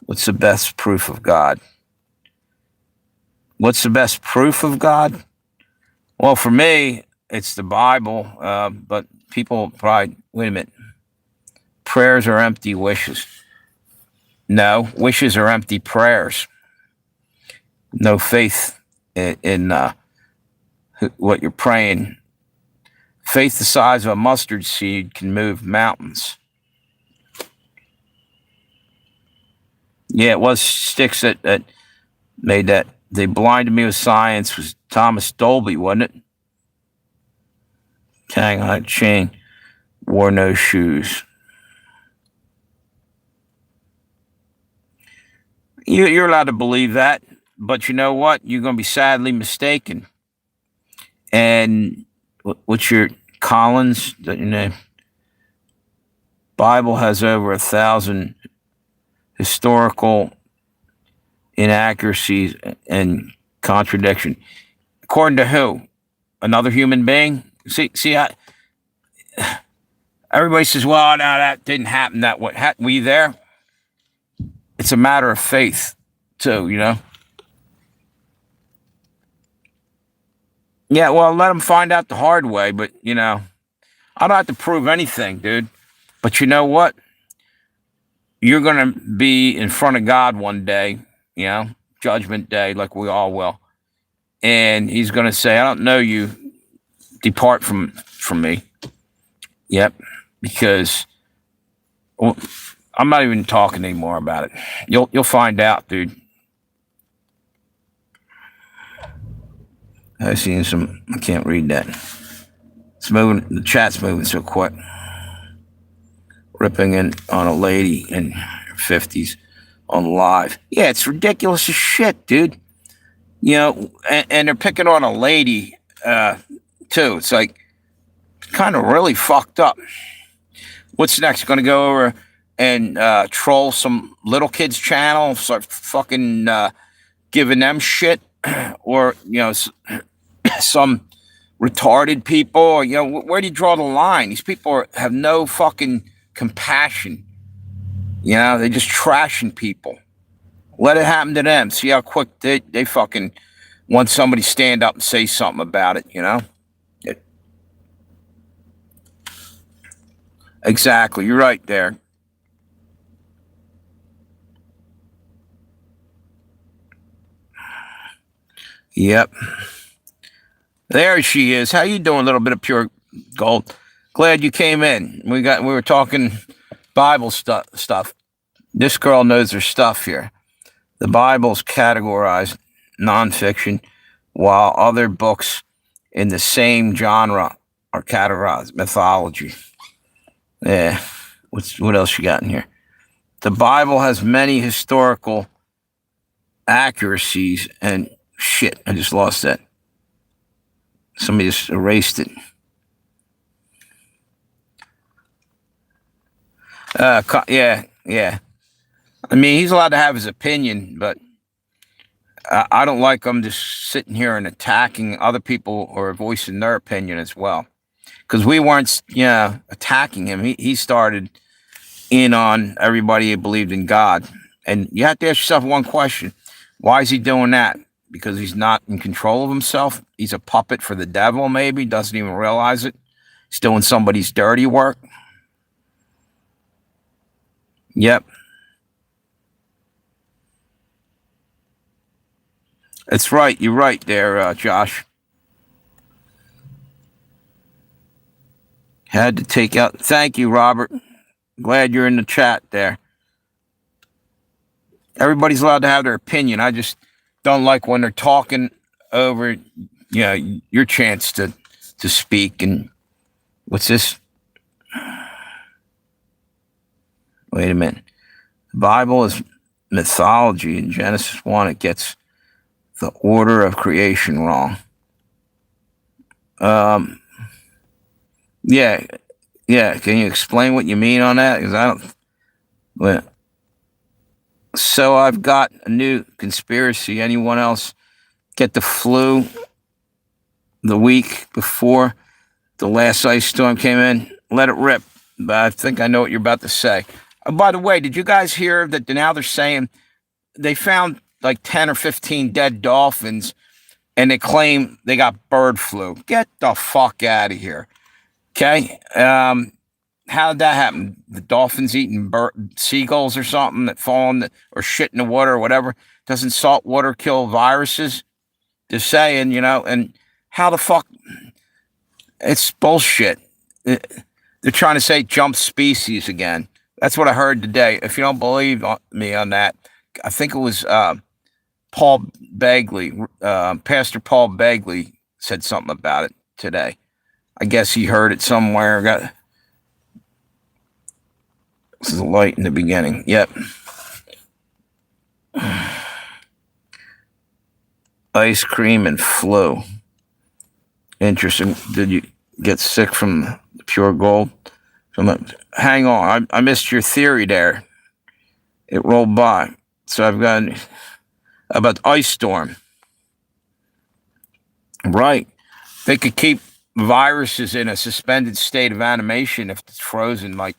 What's the best proof of God? What's the best proof of God? Well, for me, it's the Bible. But people probably, wait a minute. Prayers are empty wishes. No, wishes are empty prayers. No faith in what you're praying. Faith the size of a mustard seed can move mountains. Yeah, it was Styx that made that. They blinded me with science. Was Thomas Dolby, wasn't it? Hang on, chain. Wore no shoes. You're allowed to believe that, but you know what? You're going to be sadly mistaken. And what's your Collins? Bible has over 1,000 historical inaccuracies and contradiction. According to who? Another human being? See, everybody says, well, no, that didn't happen that way. Were you there? It's a matter of faith, too, Yeah, well, let them find out the hard way, but, I don't have to prove anything, dude. But you know what? You're going to be in front of God one day, Judgment Day, like we all will. And he's going to say, I don't know you. Depart from me. Yep. Because I'm not even talking anymore about it. You'll find out, dude. I've seen some. I can't read that. It's moving. The chat's moving so quick. Ripping in on a lady in her 50s on live. Yeah, it's ridiculous as shit, dude. And they're picking on a lady too. It's like kind of really fucked up. What's next? Going to go over and troll some little kids' channel, start fucking giving them shit, or some retarded people. Where do you draw the line? These people have no fucking compassion. They're just trashing people. Let it happen to them. See how quick they fucking want somebody to stand up and say something about it. Exactly. You're right there. Yep. There she is. How you doing? A little bit of pure gold. Glad you came in. We were talking Bible stuff. This girl knows her stuff here. The Bible's categorized nonfiction, while other books in the same genre are categorized mythology. Yeah. What else you got in here? The Bible has many historical accuracies and shit. I just lost that. Somebody just erased it. Yeah. I mean, he's allowed to have his opinion, but I don't like him just sitting here and attacking other people or voicing their opinion as well. Because we weren't, attacking him. He started in on everybody who believed in God. And you have to ask yourself one question. Why is he doing that? Because he's not in control of himself? He's a puppet for the devil, maybe? Doesn't even realize it? He's doing somebody's dirty work? Yep. That's right. You're right there, Josh. Had to take out. Thank you, Robert. Glad you're in the chat there. Everybody's allowed to have their opinion. I just don't like when they're talking over, your chance to speak. And what's this? Wait a minute. The Bible is mythology. In Genesis 1, it gets the order of creation wrong. Yeah. Can you explain what you mean on that? Because I don't. Well, so I've got a new conspiracy. Anyone else get the flu the week before the last ice storm came in? Let it rip. But I think I know what you're about to say. By the way, did you guys hear that now they're saying they found like 10 or 15 dead dolphins and they claim they got bird flu? Get the fuck out of here. Okay. How did that happen? The dolphins eating seagulls or something that fall in or shit in the water or whatever? Doesn't salt water kill viruses? Just saying, and how the fuck? It's bullshit. They're trying to say jump species again. That's what I heard today. If you don't believe me on that, I think it was Paul Begley, Pastor Paul Begley said something about it today. I guess he heard it somewhere. This is a light in the beginning. Yep. Ice cream and flu. Interesting. Did you get sick from the pure gold? Hang on. I missed your theory there. It rolled by. So I've got about ice storm. Right. They could keep viruses in a suspended state of animation if it's frozen, like,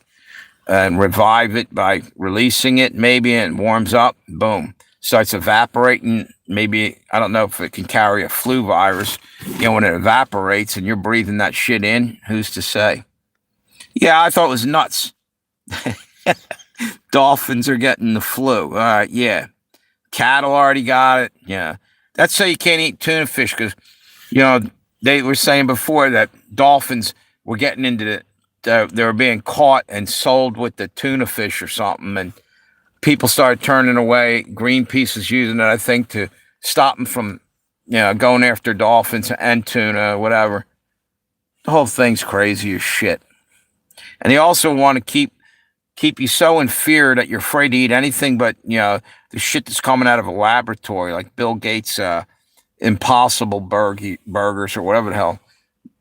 and revive it by releasing it, maybe, and it warms up, boom, starts evaporating. Maybe, I don't know if it can carry a flu virus. When it evaporates and you're breathing that shit in, who's to say? Yeah, I thought it was nuts. Dolphins are getting the flu. Yeah. Cattle already got it. Yeah. That's so you can't eat tuna fish because, they were saying before that dolphins were getting into they were being caught and sold with the tuna fish or something. And people started turning away. Greenpeace is using it, I think, to stop them from, going after dolphins and tuna, whatever. The whole thing's crazy as shit. And they also want to keep you so in fear that you're afraid to eat anything but, the shit that's coming out of a laboratory, like Bill Gates' Impossible burgers or whatever the hell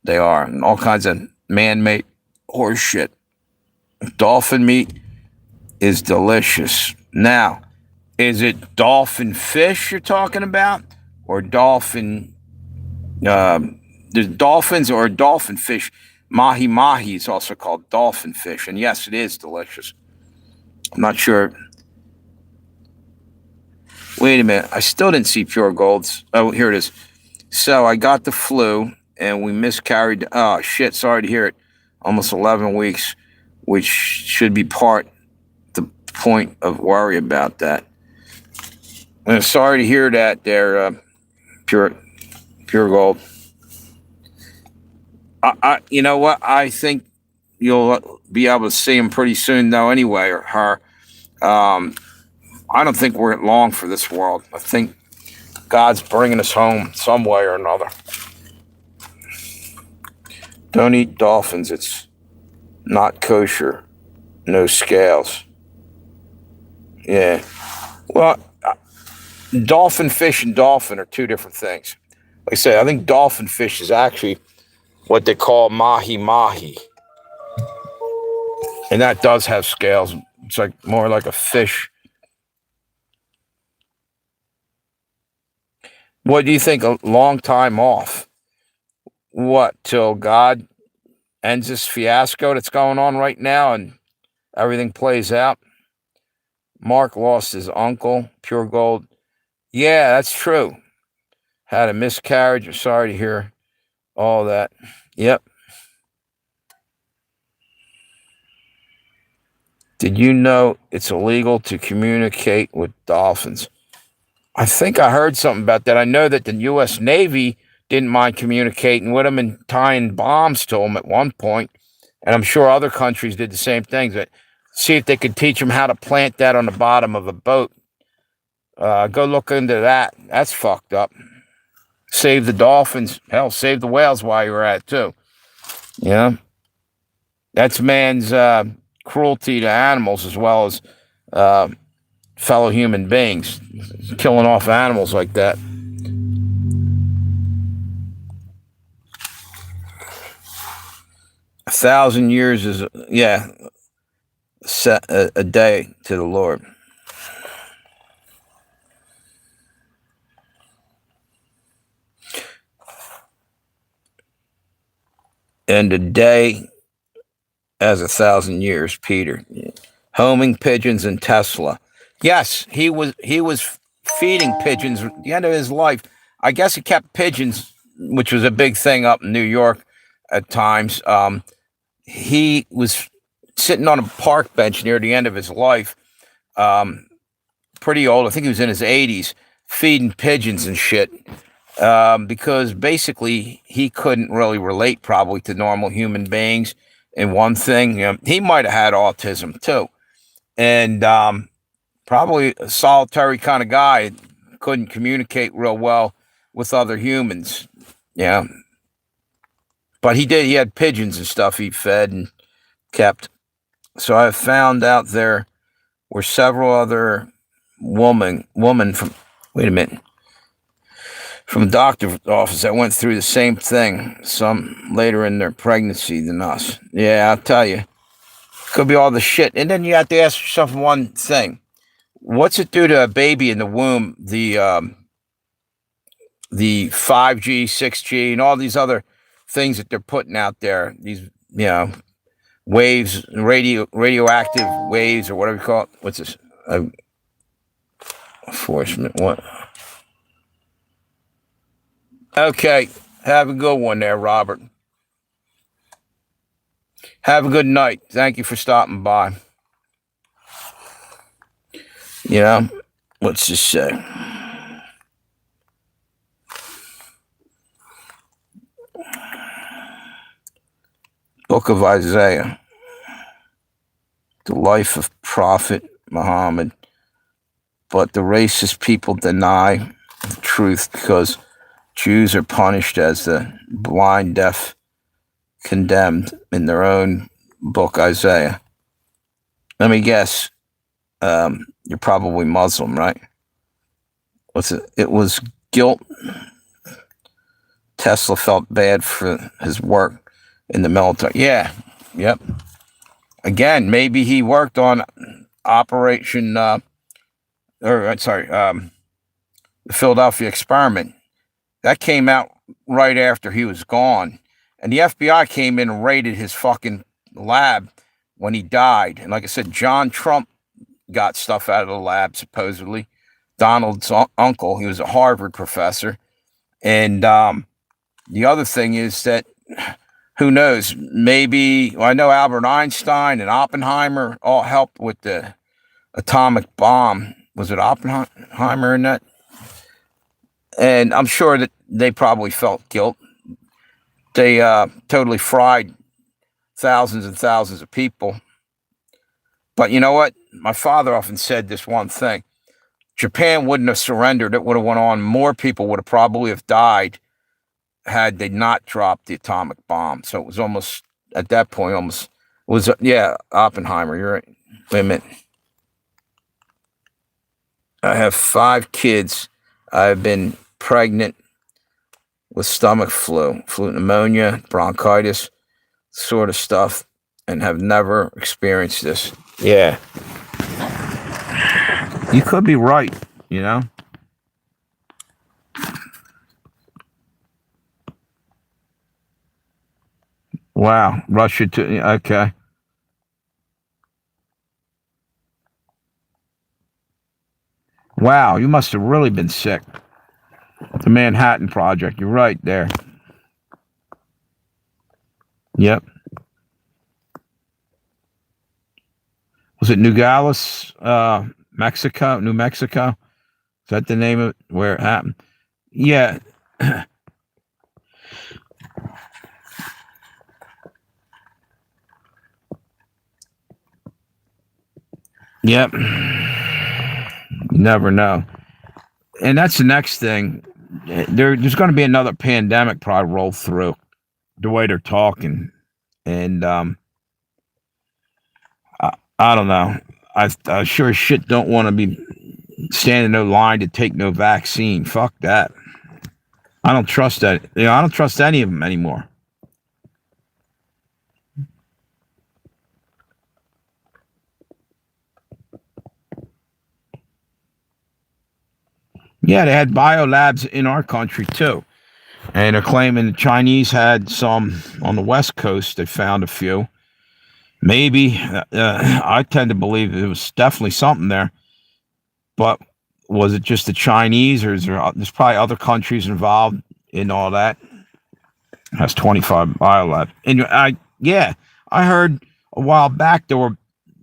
they are, and all kinds of man-made horse shit. Dolphin meat is delicious. Now, is it dolphin fish you're talking about, or dolphin? There's dolphins or dolphin fish. Mahi mahi is also called dolphin fish, and yes, it is delicious. I'm not sure. Wait a minute. I still didn't see pure golds. Oh, here it is. So I got the flu and we miscarried. Oh, shit. Sorry to hear it. Almost 11 weeks, which should be the point of worry about that. And sorry to hear that there, pure gold. You know what? I think you'll be able to see him pretty soon, though, anyway, or her. I don't think we're long for this world. I think God's bringing us home some way or another. Don't eat dolphins. It's not kosher. No scales. Yeah. Well, dolphin fish and dolphin are two different things. Like I say, I think dolphin fish is actually what they call mahi mahi. And that does have scales. It's like more like a fish. What do you think? A long time off? What, till God ends this fiasco that's going on right now and everything plays out? Mark lost his uncle, pure gold. Yeah, that's true. Had a miscarriage. I'm sorry to hear all that. Yep. Did you know it's illegal to communicate with dolphins? I think I heard something about that. I know that the U.S. Navy didn't mind communicating with them and tying bombs to them at one point. And I'm sure other countries did the same thing. But see if they could teach them how to plant that on the bottom of a boat. Go look into that. That's fucked up. Save the dolphins. Hell, save the whales while you're at it, too. Yeah. That's man's cruelty to animals as well as fellow human beings. Killing off animals like that. A 1,000 years is, a day to the Lord. And a day as 1,000 years, Peter. Homing pigeons and Tesla. Yes, he was feeding pigeons at the end of his life. I guess he kept pigeons, which was a big thing up in New York at times. He was sitting on a park bench near the end of his life, pretty old. I think he was in his 80s, feeding pigeons and shit. Because basically he couldn't really relate probably to normal human beings. And one thing, he might have had autism too. And probably a solitary kind of guy, couldn't communicate real well with other humans. Yeah. But he had pigeons and stuff he fed and kept. So I found out there were several other woman from, wait a minute, from a doctor's office that went through the same thing, some later in their pregnancy than us. Yeah, I'll tell you. Could be all the shit. And then you have to ask yourself one thing. What's it do to a baby in the womb? The 5G, 6G, and all these other things that they're putting out there. These waves, radioactive waves, or whatever you call it. What's this? Enforcement. What? Okay. Have a good one there, Robert. Have a good night. Thank you for stopping by. What's this say? Book of Isaiah. The life of Prophet Muhammad. But the racist people deny the truth because Jews are punished as the blind, deaf, condemned in their own book, Isaiah. Let me guess. You're probably Muslim, right? What's it? It was guilt. Tesla felt bad for his work in the military. Yeah. Yep. Again, maybe he worked on Operation, the Philadelphia experiment. That came out right after he was gone. And the FBI came in and raided his fucking lab when he died. And like I said, John Trump got stuff out of the lab, supposedly. Donald's uncle, he was a Harvard professor. And the other thing is that, who knows, maybe, I know Albert Einstein and Oppenheimer all helped with the atomic bomb. Was it Oppenheimer in that? And I'm sure that they probably felt guilt. They totally fried thousands and thousands of people. But you know what? My father often said this one thing. Japan wouldn't have surrendered. It would have went on. More people would have probably have died had they not dropped the atomic bomb. So it was almost, at that point, Oppenheimer. You're right. Wait a minute. I have 5 kids. I've been pregnant with stomach flu pneumonia, bronchitis, sort of stuff, and have never experienced this. Yeah. You could be right, Wow. Russia to, okay. Wow, you must have really been sick. The Manhattan Project. You're right there. Yep. Was it Nogales, Mexico? New Mexico? Is that the name of it, where it happened? Yeah. Yep. You never know. And that's the next thing. There's going to be another pandemic probably roll through the way they're talking. And I don't know. I sure as shit don't want to be standing no line to take no vaccine. Fuck that. I don't trust that. I don't trust any of them anymore. Yeah, they had biolabs in our country too. And they're claiming the Chinese had some on the West Coast. They found a few. Maybe. I tend to believe it was definitely something there. But was it just the Chinese, or there's probably other countries involved in all that? It has 25 biolabs. And I heard a while back when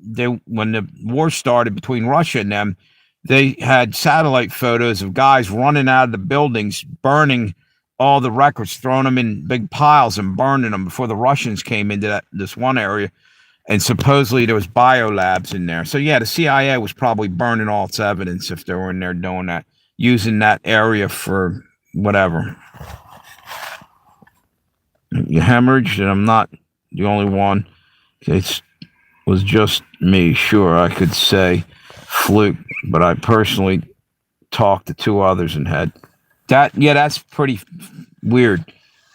the war started between Russia and them, they had satellite photos of guys running out of the buildings, burning all the records, throwing them in big piles and burning them before the Russians came into this one area. And supposedly there was biolabs in there. So yeah, the CIA was probably burning all its evidence if they were in there doing that, using that area for whatever. You hemorrhaged, and I'm not the only one. It was just me. Sure, I could say fluke, but I personally talked to 2 others and had that. Yeah, that's pretty weird.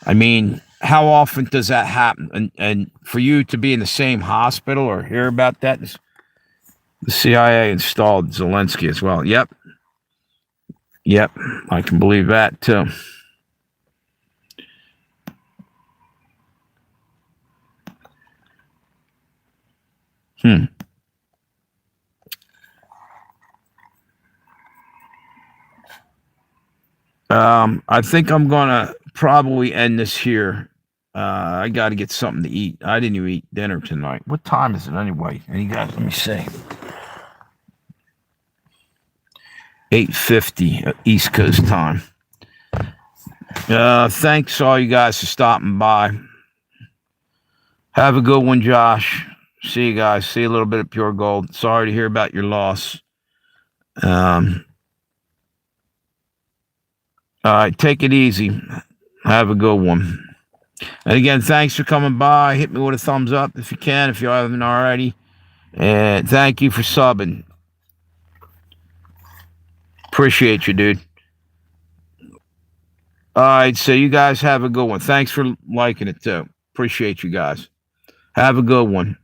I mean, how often does that happen? And for you to be in the same hospital or hear about that, The CIA installed Zelensky as well. Yep. I can believe that too. I think I'm gonna probably end this here. I got to get something to eat. I didn't even eat dinner tonight. What time is it anyway? And you guys, let me see. 8:50 East Coast time. Thanks all you guys for stopping by. Have a good one, Josh. See you guys. See a little bit of pure gold. Sorry to hear about your loss. All right, take it easy. Have a good one. And again, thanks for coming by. Hit me with a thumbs up if you can, if you haven't already. And thank you for subbing. Appreciate you, dude. All right, so you guys have a good one. Thanks for liking it, too. Appreciate you guys. Have a good one.